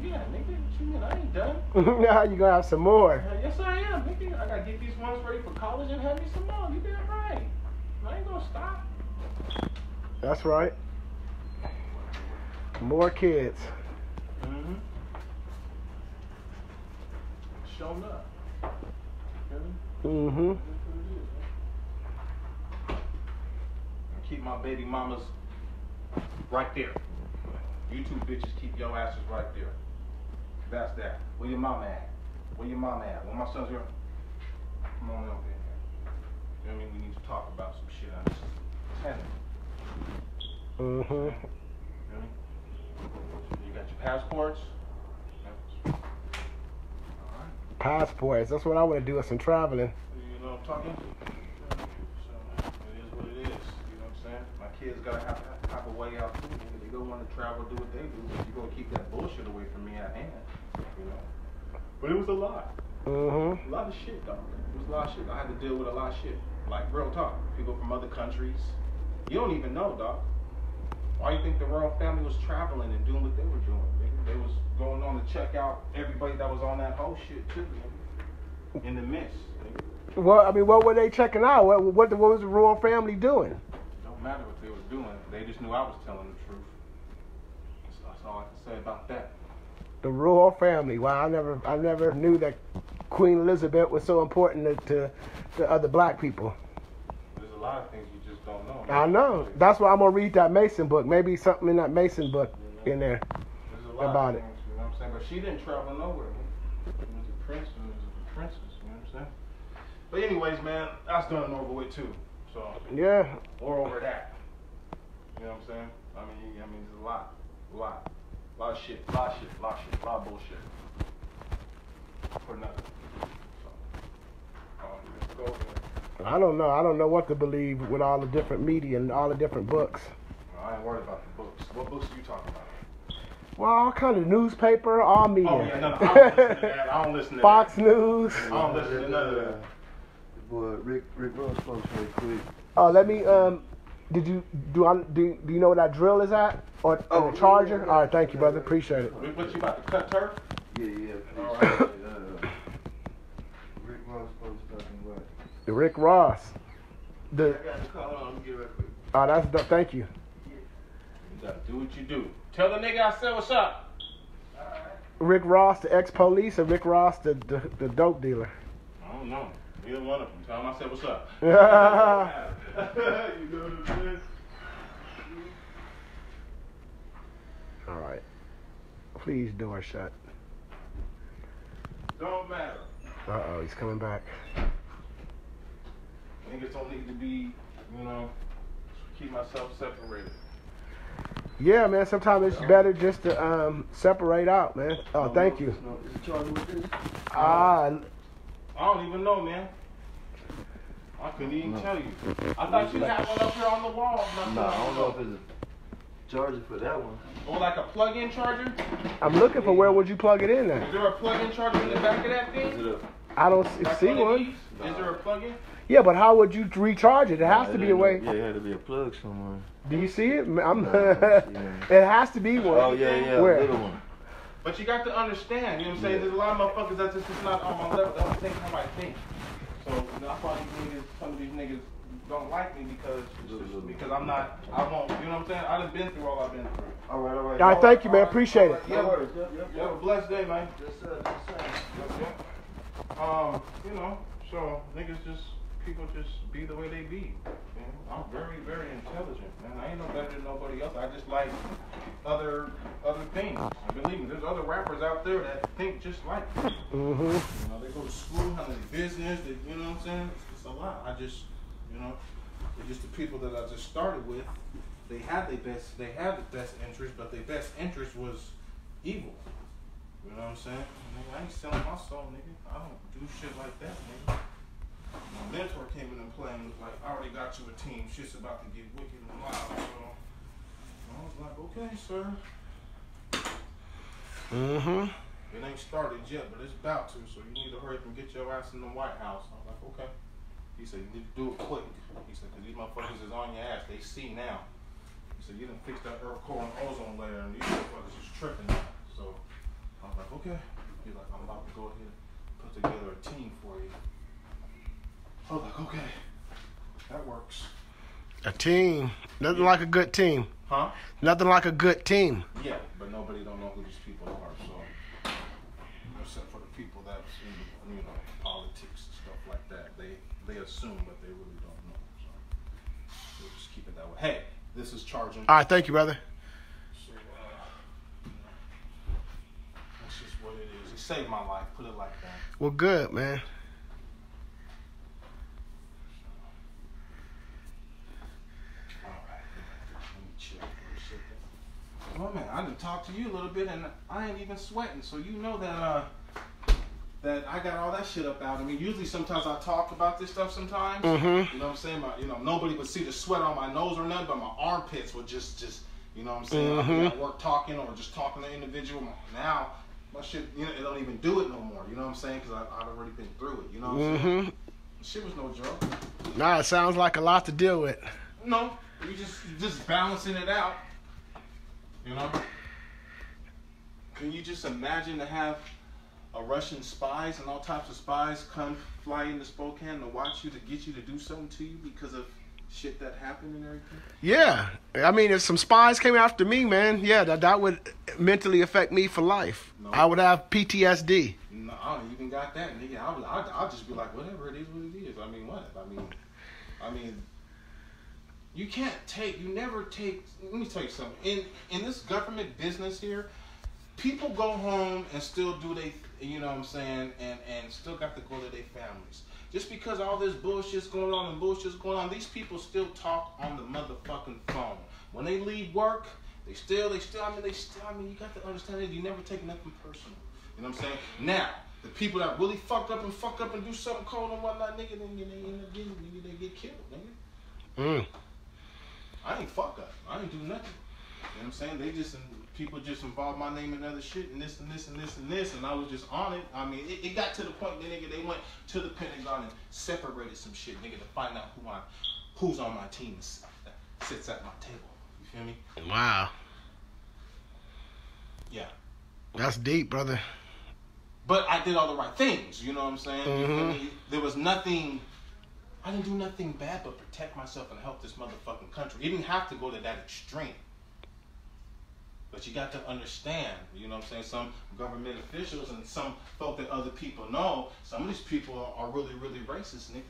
Yeah, nigga. What you mean? I ain't done. Now you gonna have some more. Yes, I am, nigga. I gotta get these ones ready for college and have me some more. You damn right. I ain't gonna stop. That's right. More kids. Showing up. And keep my baby mamas right there. You two bitches keep your asses right there. That's that. Where your mama at? Where your mama at? When my son's here, come on over here. I mean, we need to talk about some shit. I'm just telling you. Mm-hmm. You got your passports? All right. Passports. That's what I want to do is some traveling. You know what I'm talking? So, it is what it is. You know what I'm saying? My kids gotta have a way out too. They go want to travel, do what they do. But you gonna keep that bullshit away from me at hand. You know? But it was a lot. Mm-hmm. A lot of shit, dog. It was a lot of shit. I had to deal with a lot of shit. Like, real talk. People from other countries. You don't even know, dog. Why you think the royal family was traveling and doing what they were doing? They was going on to check out everybody that was on that whole shit, too. Nigga. In the midst. Nigga. Well, I mean, what were they checking out? What was the royal family doing? It don't matter what they were doing. They just knew I was telling the truth. That's all I can say about that. The royal family. Wow, I never knew that Queen Elizabeth was so important to other black people. There's a lot of things you just don't know. I know. That's why I'm gonna read that Mason book. Maybe something in that Mason book in there There's a lot about of things, you know what I'm saying? But she didn't travel nowhere. She was a prince and was a princess, you know what I'm saying? But anyways, man, that's done and over with too. So Yeah. we're over that. You know what I'm saying? I mean, there's a lot of shit, a lot of bullshit. For nothing. So, let's go there. I don't know. I don't know what to believe with all the different media and all the different books. No, I ain't worried about the books. What books are you talking about? Well, all kind of newspaper, all media. Oh yeah, no, I don't listen to that. I don't listen to Fox that. News. I don't listen to none of that. Boy, Rick Ross spoke very quick. Oh, let me. Do you know where that drill is at? Or the charger? Yeah. All right, thank you, brother. Appreciate it. What, you about to cut turf? Yeah. All right. Rick Ross spoke talking about. Rick Ross. I got to call on. Let me get right quick. Oh, that's thank you. You gotta do what you do. Tell the nigga I said what's up. Rick Ross, the ex-police, or Rick Ross, the dope dealer? I don't know. Either one of them. Tell him I said what's up. You know what I'm saying? All right. Please, door shut. Don't matter. Uh-oh, he's coming back. Niggas don't need to be, you know, keep myself separated. Yeah, man, sometimes it's better just to separate out, man. Oh, thank you. Is it charging with this? I don't even know, man. I couldn't even tell you. I thought you had one up here on the wall. No, I don't know if it's a charger for that one. Or like a plug-in charger? I'm looking for where would you plug it in Is at? there a plug-in charger in the back of that Is thing? it a... I don't Like see of one. these? Is there a plug-in? Yeah, but how would you recharge it? It has to be a way. Yeah, it had to be a plug somewhere. Do you see it? Yeah. It has to be one. Oh, yeah, Where? a little one. But you got to understand, you know what I'm saying? There's a lot of motherfuckers that's just not on my level. They don't think how I think. So that's why some of these niggas don't like me because I'm not, I won't, you know what I'm saying? I done been through all I've been through. All right. All right, thank you, man. Appreciate it. You have a blessed day, man. Yes, sir. You know, so niggas people just be the way they be. You know? I'm very, very intelligent, man. I ain't no better than nobody else. I just like other things. Believe me, there's other rappers out there that think just like me. Mm-hmm. You know, they go to school, handle their business, you know what I'm saying? It's a lot. You know, they're just the people that I just started with. They had the best interest, but their best interest was evil. You know what I'm saying? Nigga, I ain't selling my soul, nigga. I don't do shit like that, nigga. My mentor came in and play and was like, I already got you a team. Shit's about to get wicked and wild. So I was like, okay, sir. Mm-hmm. It ain't started yet, but it's about to. So you need to hurry up and get your ass in the White House. I was like, okay. He said, you need to do it quick. He said, because these motherfuckers is on your ass. They see now. He said, you done fix that Earth core and ozone layer, and these motherfuckers is tripping now. So I was like, okay. He's like, I'm about to go ahead and put together a team for you. I was like, okay. That works. A team. Nothing like a good team. Huh? Nothing like a good team. Yeah, but nobody don't know who these people are. So except for the people that's in, you know, politics and stuff like that. They assume, but they really don't know. So we'll just keep it that way. Hey, this is charging. All right, thank you, brother. So, you know, that's just what it is. It saved my life, put it like that. Well, good, man. talk to you a little bit, and I ain't even sweating. So you know that that I got all that shit up out of me. Usually, sometimes I talk about this stuff. Sometimes, you know what I'm saying? Nobody would see the sweat on my nose or nothing, but my armpits would just you know what I'm saying? I'd be at work talking or just talking to an individual. Now, my shit, it don't even do it no more. You know what I'm saying? Because I've already been through it. You know what I'm saying? Shit was no joke. Nah, it sounds like a lot to deal with. No, you just balancing it out. You know? Can you just imagine to have a Russian spies and all types of spies come fly into Spokane to watch you, to get you to do something to you because of shit that happened and everything? Yeah. I mean, if some spies came after me, man, yeah, that would mentally affect me for life. No. I would have PTSD. No, I don't even got that, nigga. I'll just be like, whatever, it is what it is. I mean, what? I mean, you never take, let me tell you something. In this government business here, people go home and still do you know what I'm saying, and still got to go to their families. Just because all this bullshit's going on, these people still talk on the motherfucking phone. When they leave work, they still, I mean, you got to understand that you never take nothing personal. You know what I'm saying? Now, the people that really fuck up and do something cold and whatnot, nigga, then they end up getting, they get killed, nigga. I ain't fuck up. I ain't do nothing. You know what I'm saying? People just involved my name in other shit and this and this and this and this, and I was just on it. I mean, it got to the point that, nigga, they went to the Pentagon and separated some shit, nigga, to find out who's on my team that sits at my table. You feel me? Wow. Yeah. That's deep, brother. But I did all the right things, you know what I'm saying? You feel me? There was nothing, I didn't do nothing bad but protect myself and help this motherfucking country. It didn't have to go to that extreme. But you got to understand, you know what I'm saying, some government officials and some folk that other people know, some of these people are really, really racist, nigga.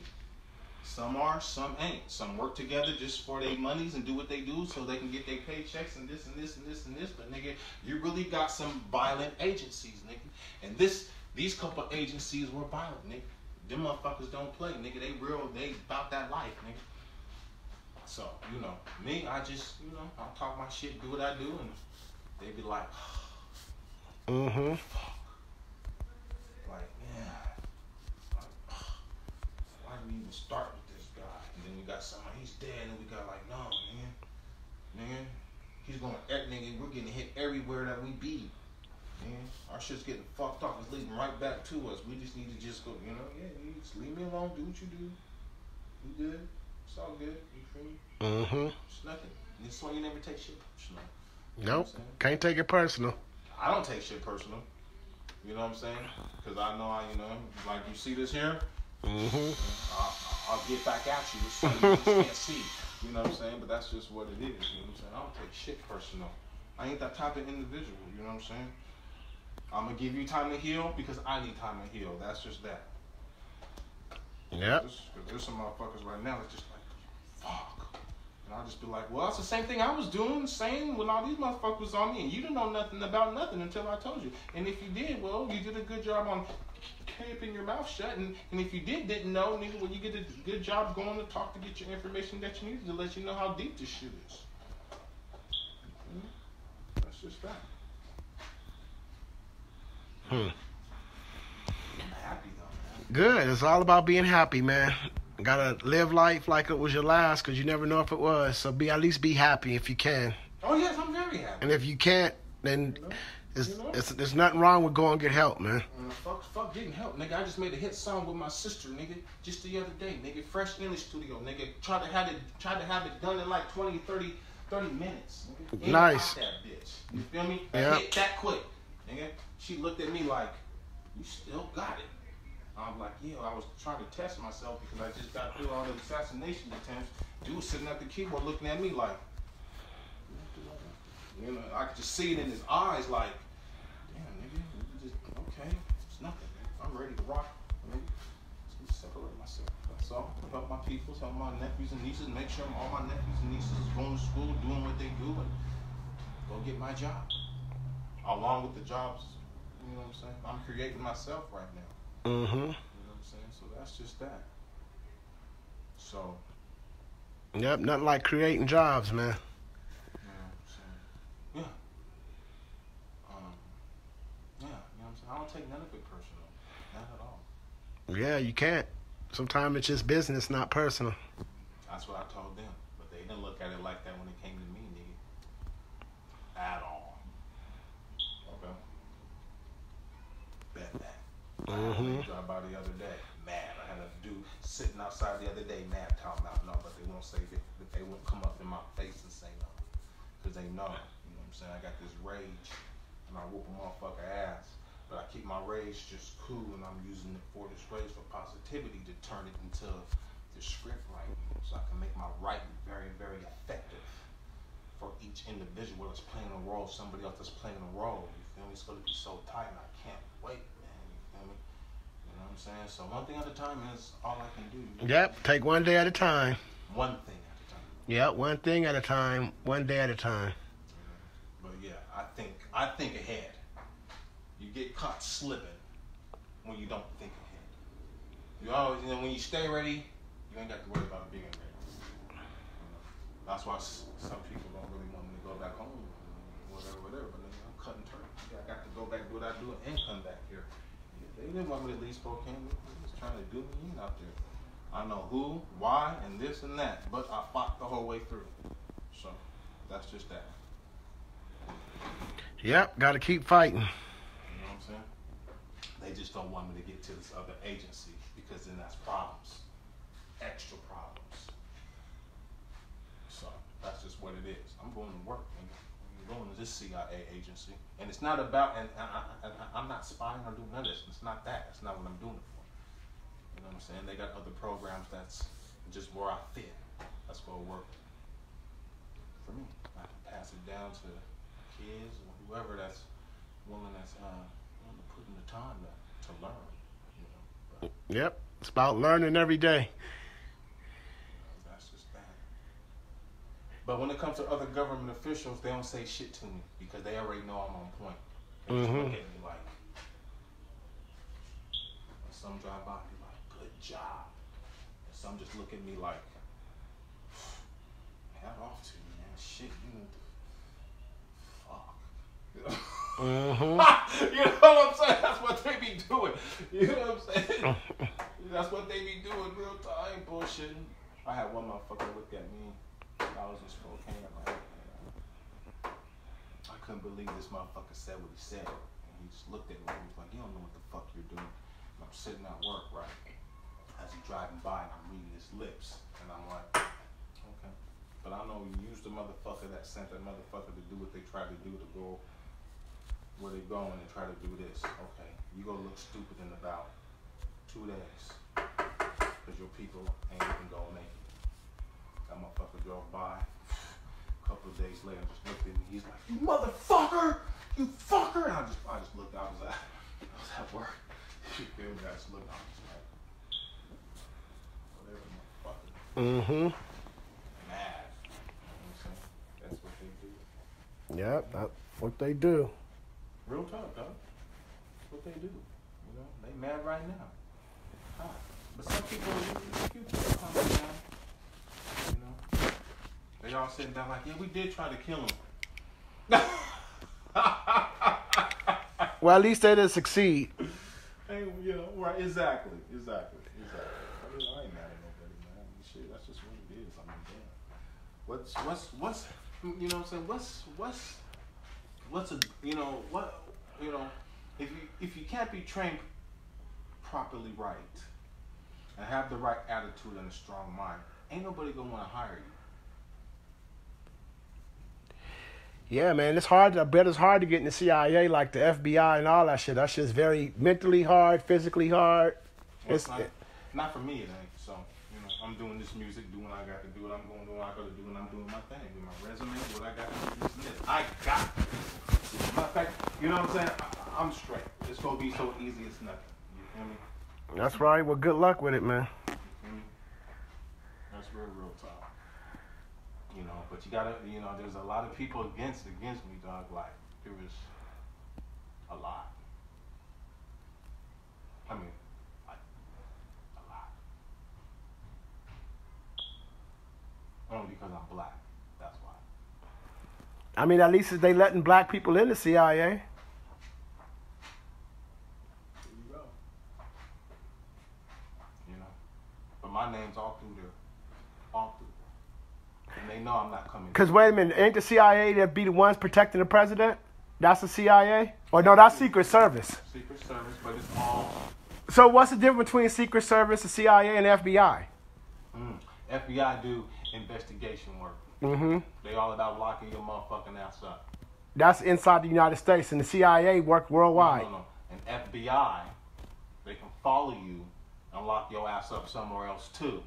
Some are, some ain't. Some work together just for their monies and do what they do so they can get their paychecks and this and this and this and this. But, nigga, you really got some violent agencies, nigga. And these couple agencies were violent, nigga. Them motherfuckers don't play, nigga. They about that life, nigga. So, you know, me, I just, I'll talk my shit, do what I do, and they be like, fuck. Like, yeah. Why do we even start with this guy? And then we got somebody, he's dead, and we got like, no, man. He's going nigga, we're getting hit everywhere that we be. Man, our shit's getting fucked up. It's leading right back to us. We just need to just go, you just leave me alone, do what you do. You good? It's all good. You feel me? It's nothing. And that's why you never take shit personal. Nope. Can't take it personal. I don't take shit personal. You know what I'm saying? Because I know like you see this here, I'll get back at you with something you just can't see. You know what I'm saying? But that's just what it is. You know what I'm saying? I don't take shit personal. I ain't that type of individual. You know what I'm saying? I'm going to give you time to heal because I need time to heal. That's just that. Yep. There's some motherfuckers right now that's just like, fuck. And I'll just be like, well, that's the same thing I was doing, saying when all these motherfuckers on me. And you didn't know nothing about nothing until I told you. And if you did, well, you did a good job on keeping your mouth shut. And if you didn't know, nigga, well, you get a good job going to talk to get your information that you needed to let you know how deep this shit is. That's just that. I'm happy though, man. Good. It's all about being happy, man. Gotta live life like it was your last, because you never know if it was. So at least be happy if you can. Oh yes, I'm very happy. And if you can't, then there's nothing wrong with going and get help, man. Fuck getting help, nigga. I just made a hit song with my sister, nigga, just the other day, nigga. Fresh in the studio, nigga. Tried to have it done in like 20, 30 minutes. Nigga. Nice. That bitch. You feel me? Yeah. Hit that quick, nigga. She looked at me like, you still got it. I'm like, yeah, I was trying to test myself because I just got through all the assassination attempts. Dude was sitting at the keyboard looking at me like, I could just see it in his eyes like, damn, nigga, okay, it's nothing, man. I'm ready to rock, nigga. Just separate myself. That's all. Help my people, help my nephews and nieces, make sure all my nephews and nieces is going to school, doing what they do, and go get my job. Along with the jobs, you know what I'm saying? I'm creating myself right now. You know what I'm saying? So that's just that. So. Yep, nothing like creating jobs, man. Yeah. I don't take none of it personal. Not at all. Yeah, you can't. Sometimes it's just business, not personal. That's what I told them. But they didn't look at it like that when it came to me, nigga. At all. Okay. Bet that. I had a drive by the other day. Mad. I had a dude sitting outside the other day, mad, talking about no, but they won't say that they won't come up in my face and say no. Because they know. You know what I'm saying? I got this rage and I whoop a motherfucker ass. But I keep my rage just cool and I'm using it for this rage for positivity to turn it into the script writing. So I can make my writing very, very effective for each individual that's playing a role, somebody else that's playing a role. You feel me? It's going to be so tight and I can't wait, man. You feel me? You know what I'm saying? So one thing at a time is all I can do. Yep, take one day at a time. One thing at a time. Yep, one thing at a time, one day at a time. But yeah, I think ahead. You get caught slipping when you don't think ahead. You always, when you stay ready, you ain't got to worry about being ready. That's why some people don't really want me to go back home, whatever. But then I'm cutting turn. I got to go back do what I do and come back here. They didn't want me to leave Spokane. They was trying to do me in out there. I know who, why, and this and that, but I fought the whole way through. So that's just that. Yep, got to keep fighting. You know what I'm saying? They just don't want me to get to this other agency because then that's problems. Extra problems. So that's just what it is. I'm going to work and I'm going to this CIA agency. And it's not about, and I'm not spying or doing none of this. It's not that. That's not what I'm doing it for. You know what I'm saying? They got other programs that's just where I fit. That's what will work for me. I can pass it down to kids or whoever that's willing that's willing to put in the time to learn. You know. But, yep, it's about learning every day. That's just that. But when it comes to other government officials, they don't say shit to me because they already know I'm on point. They just look at me like, and some drive by me like, good job. And some just look at me like, hat off to you, man. Shit, you know, fuck. You know what I'm saying? That's what they be doing. You know what I'm saying? That's what they be doing real time. I ain't bullshitting. I had one motherfucker look at me. I was in Spokane. I couldn't believe this motherfucker said what he said. And he just looked at me and he was like, you don't know what the fuck you're doing. And I'm sitting at work, right? As he's driving by and I'm reading his lips. And I'm like, okay. But I know you used the motherfucker that sent that motherfucker to do what they tried to do to go where they going and try to do this. Okay, you gonna look stupid in about 2 days because your people ain't even gonna make it. That motherfucker drove by. A couple of days later, just looked at me. He's like, "You motherfucker, you fucker!" And I just looked. I was at work. You feel me? I just looked. I was like, whatever, motherfucker. Mad. You know what I'm saying? That's what they do. Yep, that's what they do. Real talk, dog. That's what they do. You know, they mad right now. Huh. But some people, a few people calm down. You know, they all sitting down like, yeah, we did try to kill him. Well, at least they didn't succeed. Hey, you know, right? Exactly. I mean, I ain't mad at nobody, man. Shit, that's just what it is. I mean, damn. What's, you know what I'm saying? What's a, you know, what, you know, if you can't be trained properly right and have the right attitude and a strong mind, ain't nobody gonna want to hire you. Yeah, man, it's hard. I bet it's hard to get in the CIA like the FBI and all that shit. That shit's very mentally hard, physically hard. Well, it's not for me, it ain't. So, you know, I'm doing this music, doing what I got to do, what I'm going to do, what I got to do, and I'm doing my thing. With my resume, what I got to do, this and this. I got it. Matter of fact, you know what I'm saying? I'm straight. It's going to be so easy, it's nothing. You feel me? That's right. Well, good luck with it, man. You feel me? That's real talk. You know, but you gotta, you know, there's a lot of people against me, dog. Like, there was a lot. I mean, like, a lot. Only because I'm black. That's why. I mean, at least they letting black people in the CIA. my name's all through there. All through. And they know I'm not coming. Because wait a minute, ain't the CIA that be the ones protecting the president? That's the CIA? Or no, that's Secret Service. Secret Service, but it's all. So what's the difference between Secret Service, the CIA, and the FBI? FBI do investigation work. Mm-hmm. They all about locking your motherfucking ass up. That's inside the United States, and the CIA work worldwide. No. And FBI, they can follow you and lock your ass up somewhere else too.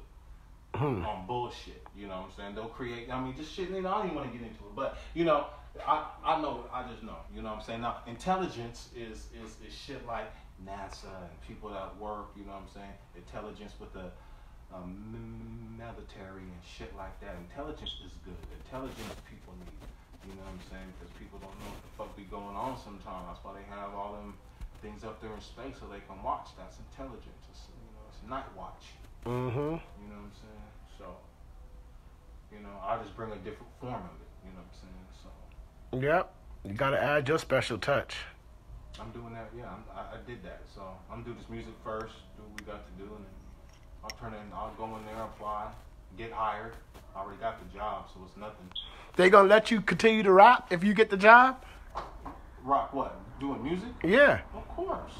On bullshit, you know what I'm saying? They'll create, just shit, I don't even want to get into it, but, I know, I just know, you know what I'm saying? Now, intelligence is shit like NASA and people that work, you know what I'm saying? Intelligence with the military and shit like that. Intelligence is good. Intelligence people need, you know what I'm saying? Because people don't know what the fuck be going on sometimes. That's why they have all them things up there in space so they can watch. That's intelligence. It's, it's night watch. Mm-hmm. You know what I'm saying? So, I just bring a different form of it. You know what I'm saying? So. Yep. You got to add your special touch. I'm doing that. Yeah, I did that. So I'm gonna do this music first. Do what we got to do, and then I'll go in there, apply, get hired. I already got the job, so it's nothing. They gonna let you continue to rap if you get the job? Rock what? Doing music? Yeah. Of course.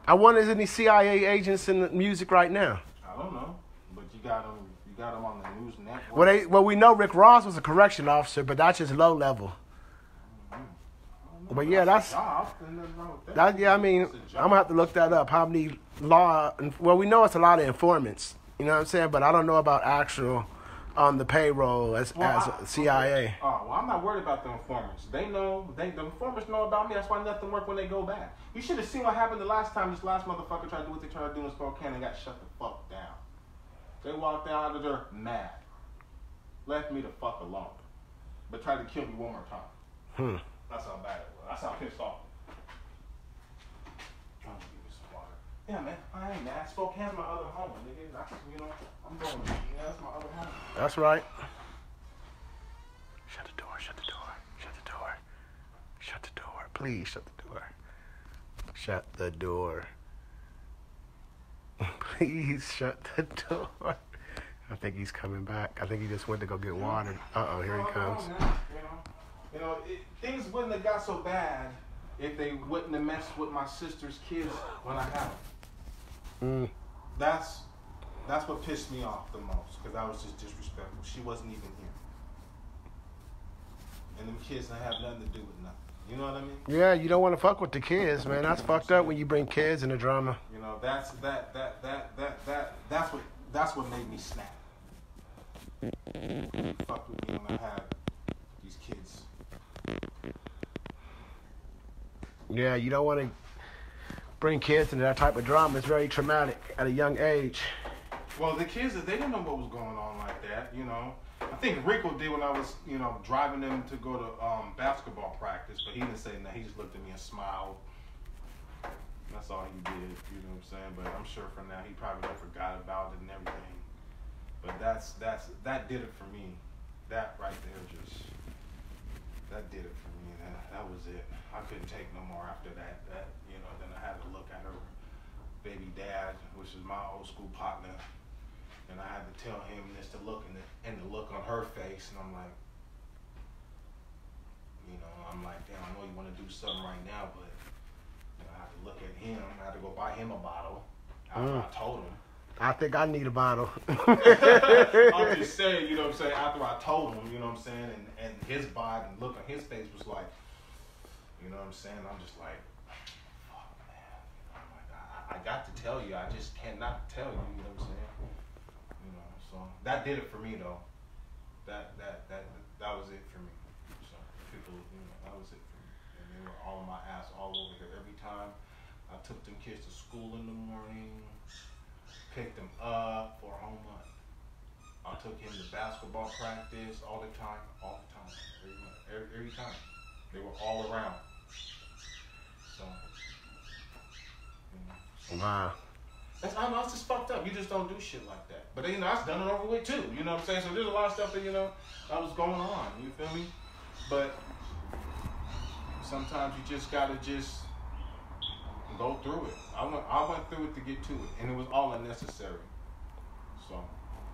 I wonder is any CIA agents in the music right now? I don't know, but you got them on the news network. Well, we know Rick Ross was a correction officer, but that's just low level. But yeah, that's that. Yeah, I'm gonna have to look that up. How many we know it's a lot of informants. You know what I'm saying? But I don't know about actual on the payroll as CIA. Well, I'm not worried about the informants. They know. The informants know about me. That's why nothing worked when they go back. You should have seen what happened the last time. This last motherfucker tried to do what they tried to do in Spokane and got shut the fuck down. They walked out of there mad. Left me the fuck alone. But tried to kill me one more time. That's how bad it was. That's how pissed off. I'm gonna give you some water. Yeah, man. I ain't mad. Spokane's my other home, nigga. I'm going. That's my other home. That's right. Shut the door. Shut the door. Shut the door. Shut the door. Please shut the door. Shut the door. Please shut the door. I think he's coming back. I think he just went to go get water. Here he comes. Things wouldn't have got so bad if they wouldn't have messed with my sister's kids when I had them. That's what pissed me off the most, because I was just disrespectful. She wasn't even here. And them kids don't have nothing to do with nothing. You know what I mean? Yeah, you don't want to fuck with the kids, man. That's fucked up when you bring kids in the drama. That's what made me snap. Fuck with me when I had these kids. Yeah, you don't want to bring kids into that type of drama. It's very traumatic at a young age. Well, the kids, they didn't know what was going on like that, I think Rico did when I was, driving them to go to basketball practice, but he didn't say nothing. He just looked at me and smiled. That's all he did, you know what I'm saying? But I'm sure for now he probably forgot about it and everything. But that did it for me. That right there that did it for me. That was it. I couldn't take no more after that. Then I had to look at her baby dad, which is my old school partner, and I had to tell him this to look and the look on her face, and I'm like, damn, I know you want to do something right now, but I have to look at him. I had to go buy him a bottle. After I told him. I think I need a bottle. I'm just saying, you know what I'm saying, after I told him, you know what I'm saying, and his vibe and look on his face was like, you know what I'm saying, I'm just like, fuck, man. I got to tell you, I just cannot tell you, you know what I'm saying? So that did it for me, though. That was it for me. So people, that was it for me. And they were all on my ass all over here. Every time I took them kids to school in the morning, picked them up for a whole month. I took him to basketball practice all the time. Every time. They were all around. So, Wow. I know, it's just fucked up. You just don't do shit like that. But then, I've done it over with too. You know what I'm saying? So there's a lot of stuff that, that was going on. You feel me? But sometimes you just gotta go through it. I went through it to get to it, and it was all unnecessary. So.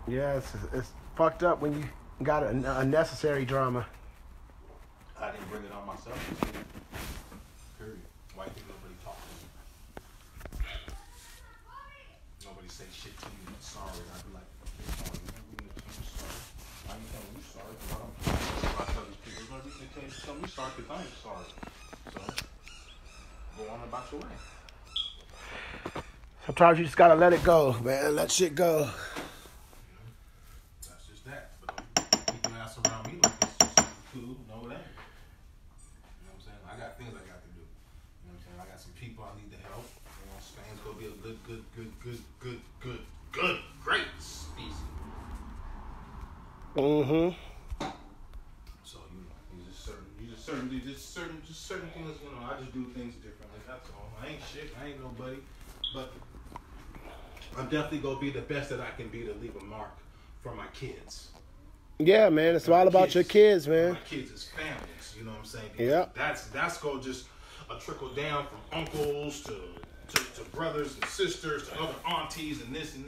Yeah, it's fucked up when you got a unnecessary drama. I didn't bring it on myself. Period. White people, nobody talk to me. Nobody say shit to you. Sorry. I'd be like, sorry. Why you telling me sorry? Because I tell these people, they tell me sorry because I ain't sorry. So, go on about your way. Sometimes you just gotta let it go, man. Let shit go. That's just that. But don't keep your ass around me like this. Just cool. No, it ain't. You know what I'm saying? I got things I got to do. You know what I'm saying? I got some people I need to help. You know, Spain's gonna be a great species. Mm-hmm. So you know, just certain things. You know, I just do things differently. That's all. I ain't shit. I ain't nobody. But I'm definitely gonna be the best that I can be to leave a mark for my kids. Yeah, man. It's all about your kids, man. My kids is families. You know what I'm saying? Yeah. That's gonna just a trickle down from uncles to brothers and sisters to other aunties and this and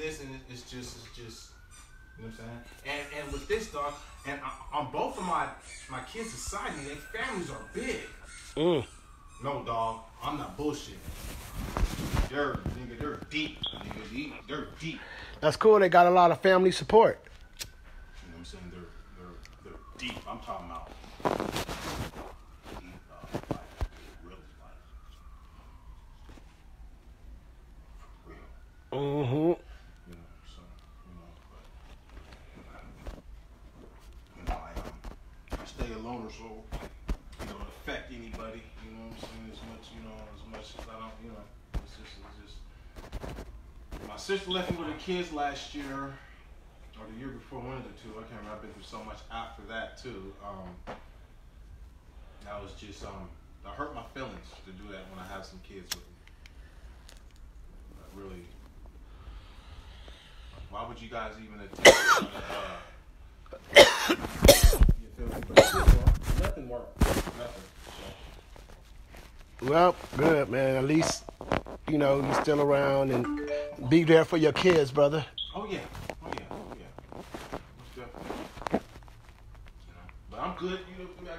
it's just. You know what I'm saying? And with this dog, and on both of my kids' side, their families are big. No, dog, I'm not bullshitting. They're deep. They're deep. That's cool. They got a lot of family support. You know what I'm saying? They're deep. I'm talking about deep, like real life. For real. Mm-hmm. I stay a loner, so you don't affect anybody. You know what I'm saying? As much as I don't, it's just. My sister left me with the kids last year, or the year before, one of the two. I can't remember. I've been through so much after that too. That was just that hurt my feelings to do that when I have some kids with me. But really, why would you guys even attempt you feel me? But nothing worked. Nothing. So. Well, good, man. At least, you're still around and be there for your kids, brother. Oh, yeah. Most definitely. But I'm good. I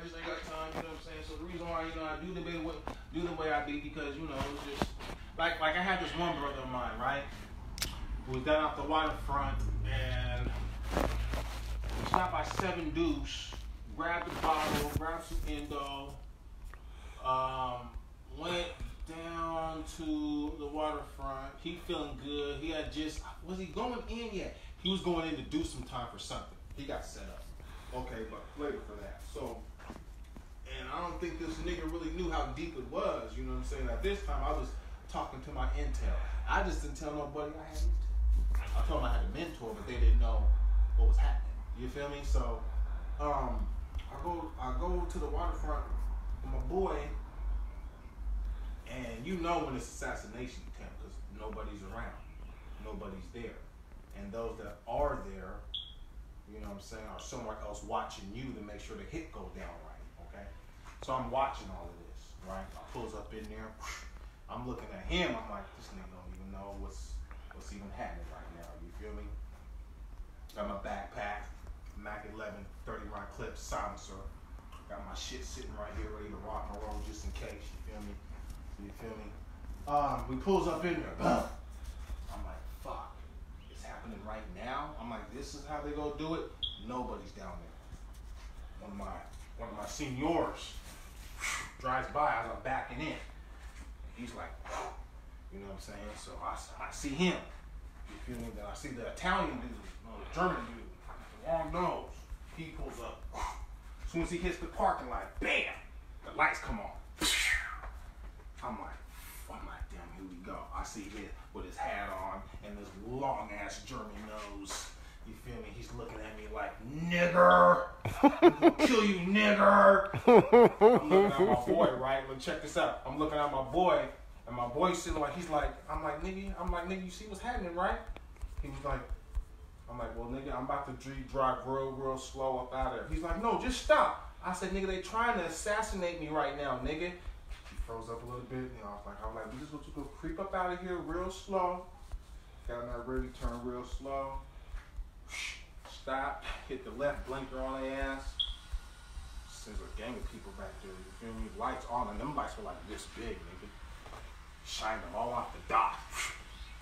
just ain't got time. You know what I'm saying? So the reason why, I do the way I be because, it's just, like I had this one brother of mine, right? Who was down off the waterfront and he stopped by 7 Deuce, grabbed the bottle, grabbed some Indo, went down to the waterfront. He feeling good. He had was he going in yet? He was going in to do some time for something. He got set up. Okay, but later for that. So, and I don't think this nigga really knew how deep it was. You know what I'm saying? At this time, I was talking to my intel. I just didn't tell nobody I had intel. I told them I had a mentor, but they didn't know what was happening. You feel me? So, I go to the waterfront with my boy, and when it's assassination attempt because nobody's around, nobody's there, and those that are there, you know what I'm saying, are somewhere else watching you to make sure the hit go down right. Okay, so I'm watching all of this. Right, I pulls up in there. I'm looking at him. I'm like, this nigga don't even know what's even happening right now. You feel me? Got my backpack, Mac 11, 30 round clip, silencer. Got my shit sitting right here, ready to rock and roll just in case. You feel me? We pulls up in there. I'm like, fuck, it's happening right now. I'm like, this is how they go do it. Nobody's down there. One of my seniors drives by as I'm backing in. He's like, you know what I'm saying? So I see him. You feel me? Then I see the Italian dude, the German dude, the long nose. He pulls up. As soon as he hits the parking lot, bam, the lights come on. I'm like, damn, here we go. I see him with his hat on and this long ass German nose. You feel me? He's looking at me like, nigger, I'm gonna kill you, nigger. I'm looking at my boy, right? Look, check this out. I'm looking at my boy, and my boy's sitting like, I'm like, nigga, you see what's happening, right? He was like, I'm like, well, nigga, I'm about to drive real slow up out of there. He's like, no, just stop. I said, nigga, they trying to assassinate me right now, nigga. He froze up a little bit, I was like, we just want you to go creep up out of here real slow. Got in that ready, turn real slow. Stop, hit the left blinker on their ass. There's a gang of people back there, you feel me? Lights on, and them lights were like this big, nigga. Shined them all off the dot.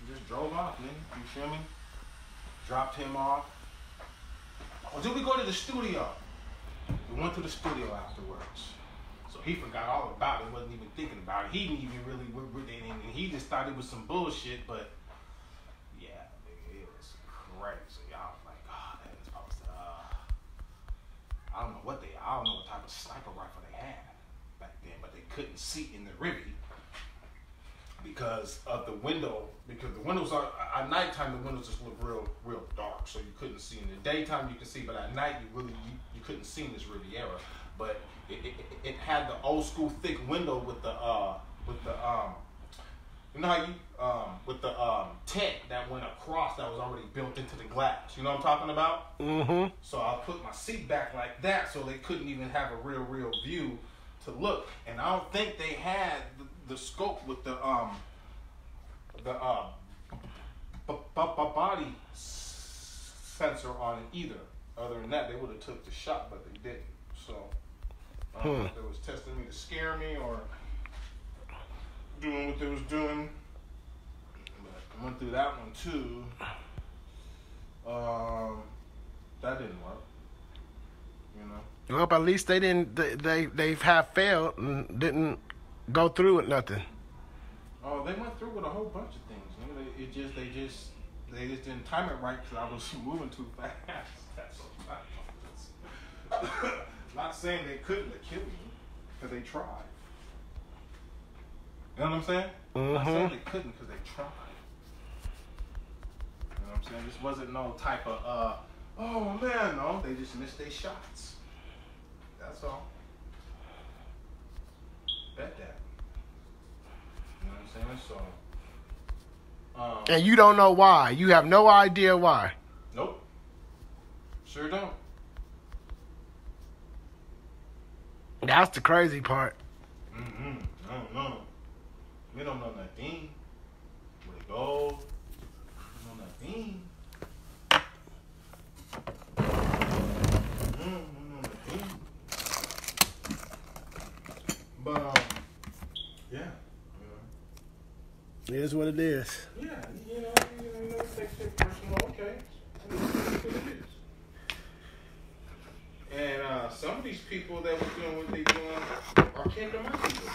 Just drove off, nigga, you feel me? Dropped him off. Or did we go to the studio? We went to the studio afterwards. So he forgot all about it, wasn't even thinking about it. He didn't even really, and he just thought it was some bullshit, but yeah, nigga, it was crazy. I was like, oh, that is supposed to, I don't know what type of sniper rifle they had back then, but they couldn't see in the rivy because of the window. Because the windows are at nighttime, the windows just look real dark, so you couldn't see. In the daytime, you could see, but at night, you couldn't see in this Riviera. But it had the old school thick window with the you know how you with the tent that went across that was already built into the glass. You know what I'm talking about? Mm-hmm. So I put my seat back like that, so they couldn't even have a real view to look. And I don't think they had the scope with the body sensor on it either. Other than that, they would have took the shot, but they didn't. So I don't know if they was testing me to scare me or doing what they was doing. But I went through that one too. That didn't work. You know. Well, but at least they didn't. They have failed and didn't go through with nothing. Oh, they went through with a whole bunch of things. They just didn't time it right because I was moving too fast. That's so bad. Not saying they couldn't have killed me because they tried. You know what I'm saying? Mm-hmm. Not saying they couldn't because they tried. You know what I'm saying? This wasn't no type of oh man, no. They just missed their shots. That's all. Bet that. You know what I'm saying? So. And you don't know why. You have no idea why. Nope. Sure don't. That's the crazy part. I don't know. We don't know nothing. Where to go. We don't know nothing. We don't know nothing. But yeah. It is what it is. Yeah, you know, take shit personal, okay. That's what it is. And some of these people that were doing what they doing are kingdom people.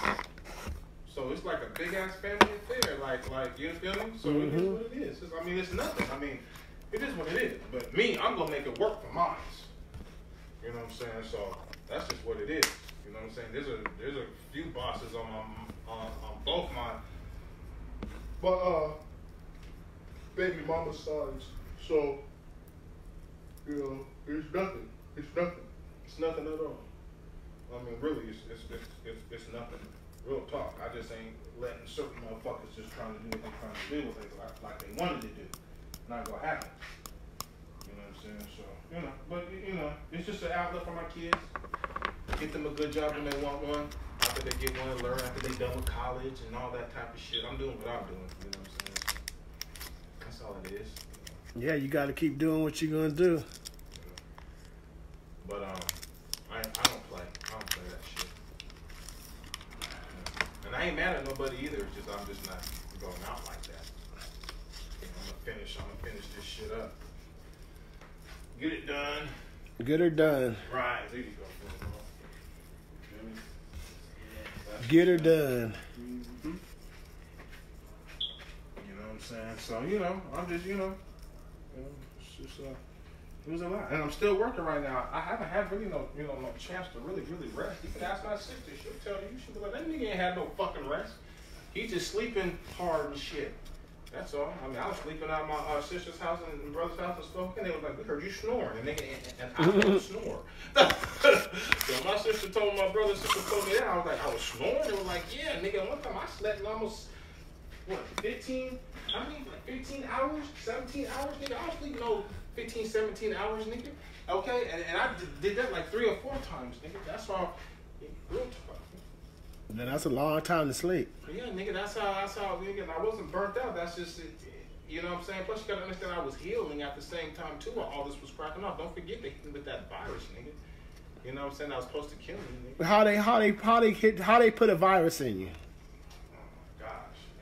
So it's like a big ass family affair, like you feel me? So it is what it is. It's nothing. It is what it is. But me, I'm gonna make it work for mine. You know what I'm saying? So that's just what it is. You know what I'm saying? There's a few bosses on both my baby mama sides. So you know, it's nothing. It's nothing at all. Really, it's nothing. Real talk. I just ain't letting certain motherfuckers just trying to do what they're trying to do, like they wanted to do. Not gonna happen. You know what I'm saying? So, it's just an outlet for my kids. Get them a good job when they want one. After they get one to learn, after they done with college and all that type of shit. I'm doing what I'm doing. You know what I'm saying? That's all it is. Yeah, you got to keep doing what you're gonna do. But I don't play. I don't play that shit. And I ain't mad at nobody either. It's just I'm just not going out like that. I'm gonna finish this shit up. Get it done. Get her done. Right. There you go. Get her done. Mm-hmm. You know what I'm saying? So I'm just it's just it was a lot, and I'm still working right now. I haven't had really no chance to really rest. You can ask my sister; she'll tell you. She'll be like, "That nigga ain't had no fucking rest. He just sleeping hard and shit." That's all. I was sleeping at my sister's house and brother's house and stuff, and they was like, "We heard you snoring," and I don't snore. So my sister told my brother, sister told me that. I was like, I was snoring. They was like, "Yeah, nigga." One time I slept almost 15 hours, 17 hours, nigga. I was sleeping 15, 17 hours, nigga. Okay, and I did that like 3 or 4 times, nigga. That's all. Real talk. Then that's a long time to sleep. Yeah, nigga. That's how, nigga. And I wasn't burnt out. That's just it. You know what I'm saying? Plus, you gotta understand I was healing at the same time too while all this was cracking off. Don't forget they hit me with that virus, nigga. You know what I'm saying? I was supposed to kill me, nigga. How they put a virus in you? Oh my gosh.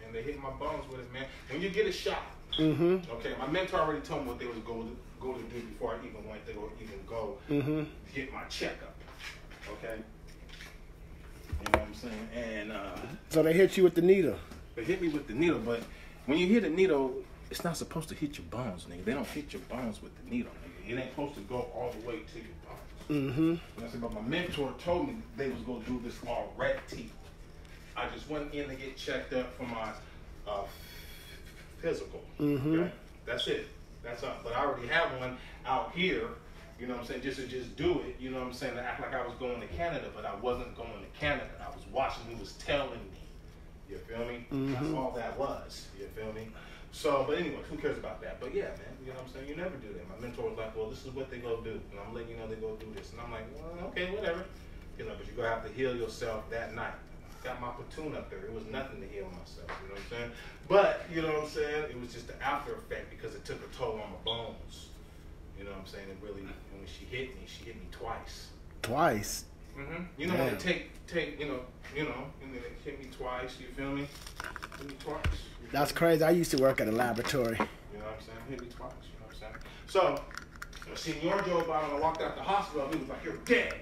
And they hit my bones with it, man. When you get a shot, Mm-hmm. okay, my mentor already told me what they was going to do before I even went to go Mm-hmm. get my checkup. Okay? You know what I'm saying? And So they hit you with the needle. they hit me with the needle, but when you hit a needle, it's not supposed to hit your bones, nigga. They don't hit your bones with the needle, nigga. It ain't supposed to go all the way to your bones. Mm-hmm. And I said, but my mentor told me they was going to do this already. I just went in to get checked up for my physical. Mm-hmm. Okay? That's it. That's all. But I already have one out here, you know what I'm saying, just to do it, you know what I'm saying, to act like I was going to Canada, but I wasn't going to Canada. I was watching, he was telling me. You feel me? Mm-hmm. That's all that was. You feel me? So, but anyway, who cares about that? But yeah, man, you know what I'm saying? You never do that. My mentor was like, well, this is what they go do. And I'm letting you know they go do this. And I'm like, well, okay, whatever. You know, but you're going to have to heal yourself that night. Got my platoon up there. It was nothing to heal myself. You know what I'm saying? But, you know what I'm saying? It was just the after effect because it took a toll on my bones. You know what I'm saying? It really, when she hit me twice. Twice? Mm-hmm. You know, when they take, you know, and then they hit me twice, you feel me? Hit me twice. That's crazy. I used to work at a laboratory. You know what I'm saying? Hit me twice, you know what I'm saying? So, Senor Joe Biden, when I walked out the hospital, he was like, you're dead.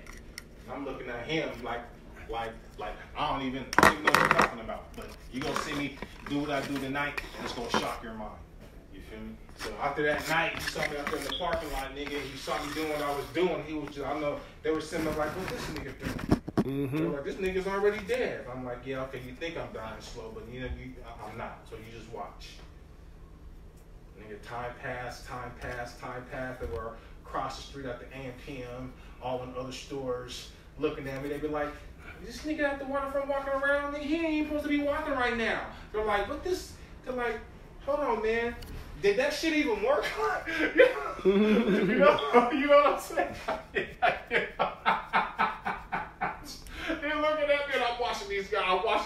And I'm looking at him like I don't even know what you're talking about. But you're going to see me do what I do tonight, and it's going to shock your mind. You feel me? So after that night, he saw me out there in the parking lot, nigga. He saw me doing what I was doing. He was just, I know, they were sitting there like, what's this nigga doing? Mm-hmm. They were like, this nigga's already dead. I'm like, yeah, okay, you think I'm dying slow, but you know, I'm not. So you just watch. Nigga, time passed. They were across the street at the AMPM, all in other stores, looking at me. They'd be like, this nigga at the waterfront walking around, he ain't even supposed to be walking right now. They're like, what this? They're like, hold on, man. Did that shit even work? You know what I'm saying? They're looking at me and I'm watching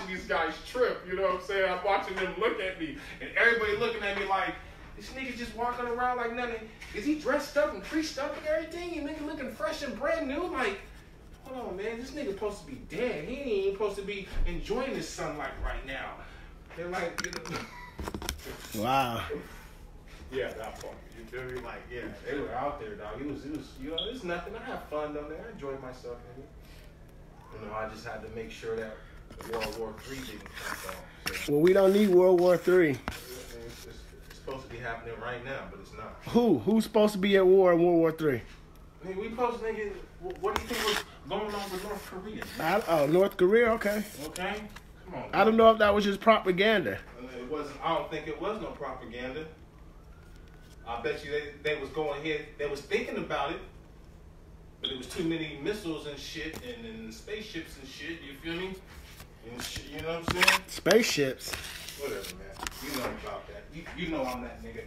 these guys trip, you know what I'm saying? I'm watching them look at me and everybody looking at me like, this nigga just walking around like nothing. Is he dressed up and creased up and everything? You nigga looking fresh and brand new? Like, hold on, man, this nigga supposed to be dead. He ain't even supposed to be enjoying this sunlight right now. They're like, you know. Wow. Yeah, that part. You feel me? Like, yeah, they were out there, dog. It was, you know, it's nothing. I had fun down there. I enjoyed myself, nigga. You know, I just had to make sure that World War III didn't come on. So, Well, we don't need World War III. it's supposed to be happening right now, but it's not. Who's supposed to be at war in World War III? I mean, we supposed to think, what do you think was going on with North Korea? North Korea, okay. Okay? Come on. I don't know if that was just propaganda. It wasn't. I don't think it was no propaganda. I bet you they was going ahead. They was thinking about it, but it was too many missiles and shit, and spaceships and shit. You feel me? And shit, you know what I'm saying? Spaceships. Whatever, man. You know about that. You know I'm that nigga.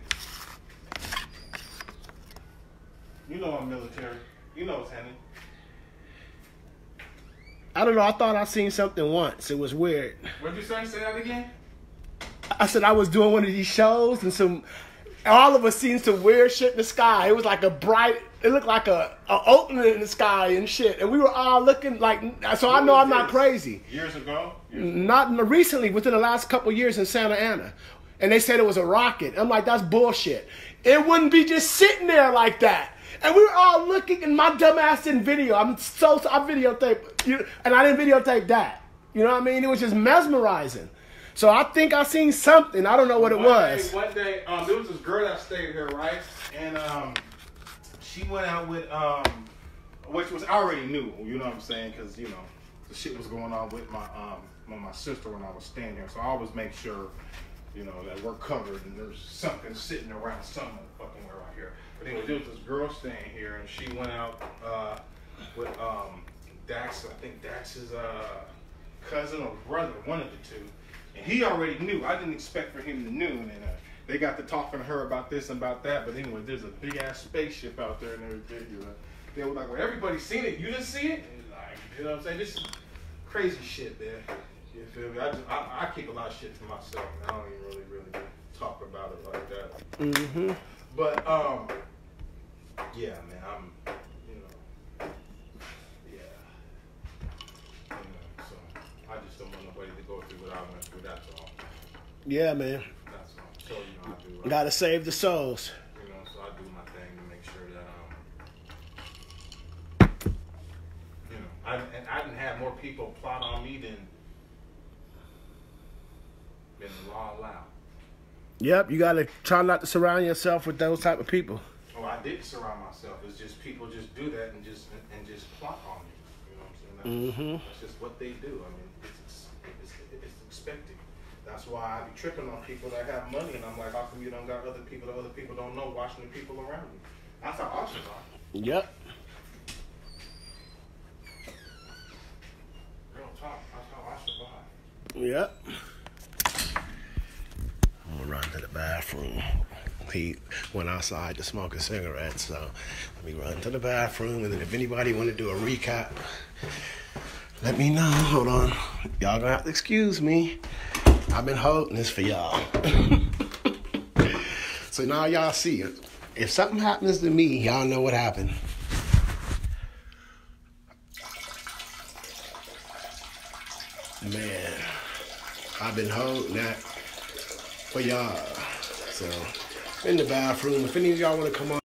You know I'm military. You know what's happening. I don't know. I thought I seen something once. It was weird. What'd you say? Say that again. I said I was doing one of these shows and all of us seen some weird shit in the sky. It was like it looked like a opening in the sky and shit. And we were all looking like, so I know I'm not crazy. Years ago? Not recently, within the last couple of years in Santa Ana. And they said it was a rocket. I'm like, that's bullshit. It wouldn't be just sitting there like that. And we were all looking, and my dumb ass didn't video. I videotaped, and I didn't videotape that. You know what I mean? It was just mesmerizing. So I think I seen something. I don't know what it was. One day, there was this girl that stayed here, right? And she went out with, which was I already knew, you know what I'm saying? Because, you know, the shit was going on with my sister when I was staying here. So I always make sure, you know, that we're covered and there's something sitting around some fucking where out here. But anyway, there was this girl staying here, and she went out with Dax. I think Dax's cousin or brother, one of the two. And he already knew. I didn't expect for him to know. And they got to talking to her about this and about that. But anyway, there's a big ass spaceship out there and everything. You know, they were like, "Well, everybody's seen it. You didn't see it?" And like, you know what I'm saying? This is crazy shit, man. You feel me? I keep a lot of shit to myself. I don't even really talk about it like that. Mm-hmm. But yeah, man, I'm, yeah, so I just don't want nobody to go through what I went through. That's all. Yeah, man. That's all. So I do. Gotta save the souls. So I do my thing to make sure that I didn't have more people plot on me than the law allowed. Yep, you gotta try not to surround yourself with those type of people. Oh, I didn't surround myself. It's just people just do that and just plot on me. You know what I'm saying? That's just what they do. I mean, it's expected. That's why I be tripping on people that have money, and I'm like, how come you don't got other people that other people don't know watching the people around you? That's how auctions are. Yep. Real talk. That's how I survive. Yep. I'm gonna run to the bathroom. He went outside to smoke a cigarette, so let me run to the bathroom, and then if anybody want to do a recap, let me know. Hold on. Y'all gonna have to excuse me. I've been holding this for y'all. So now y'all see it. If something happens to me, y'all know what happened. Man, I've been holding that for y'all. So, in the bathroom, if any of y'all want to come on.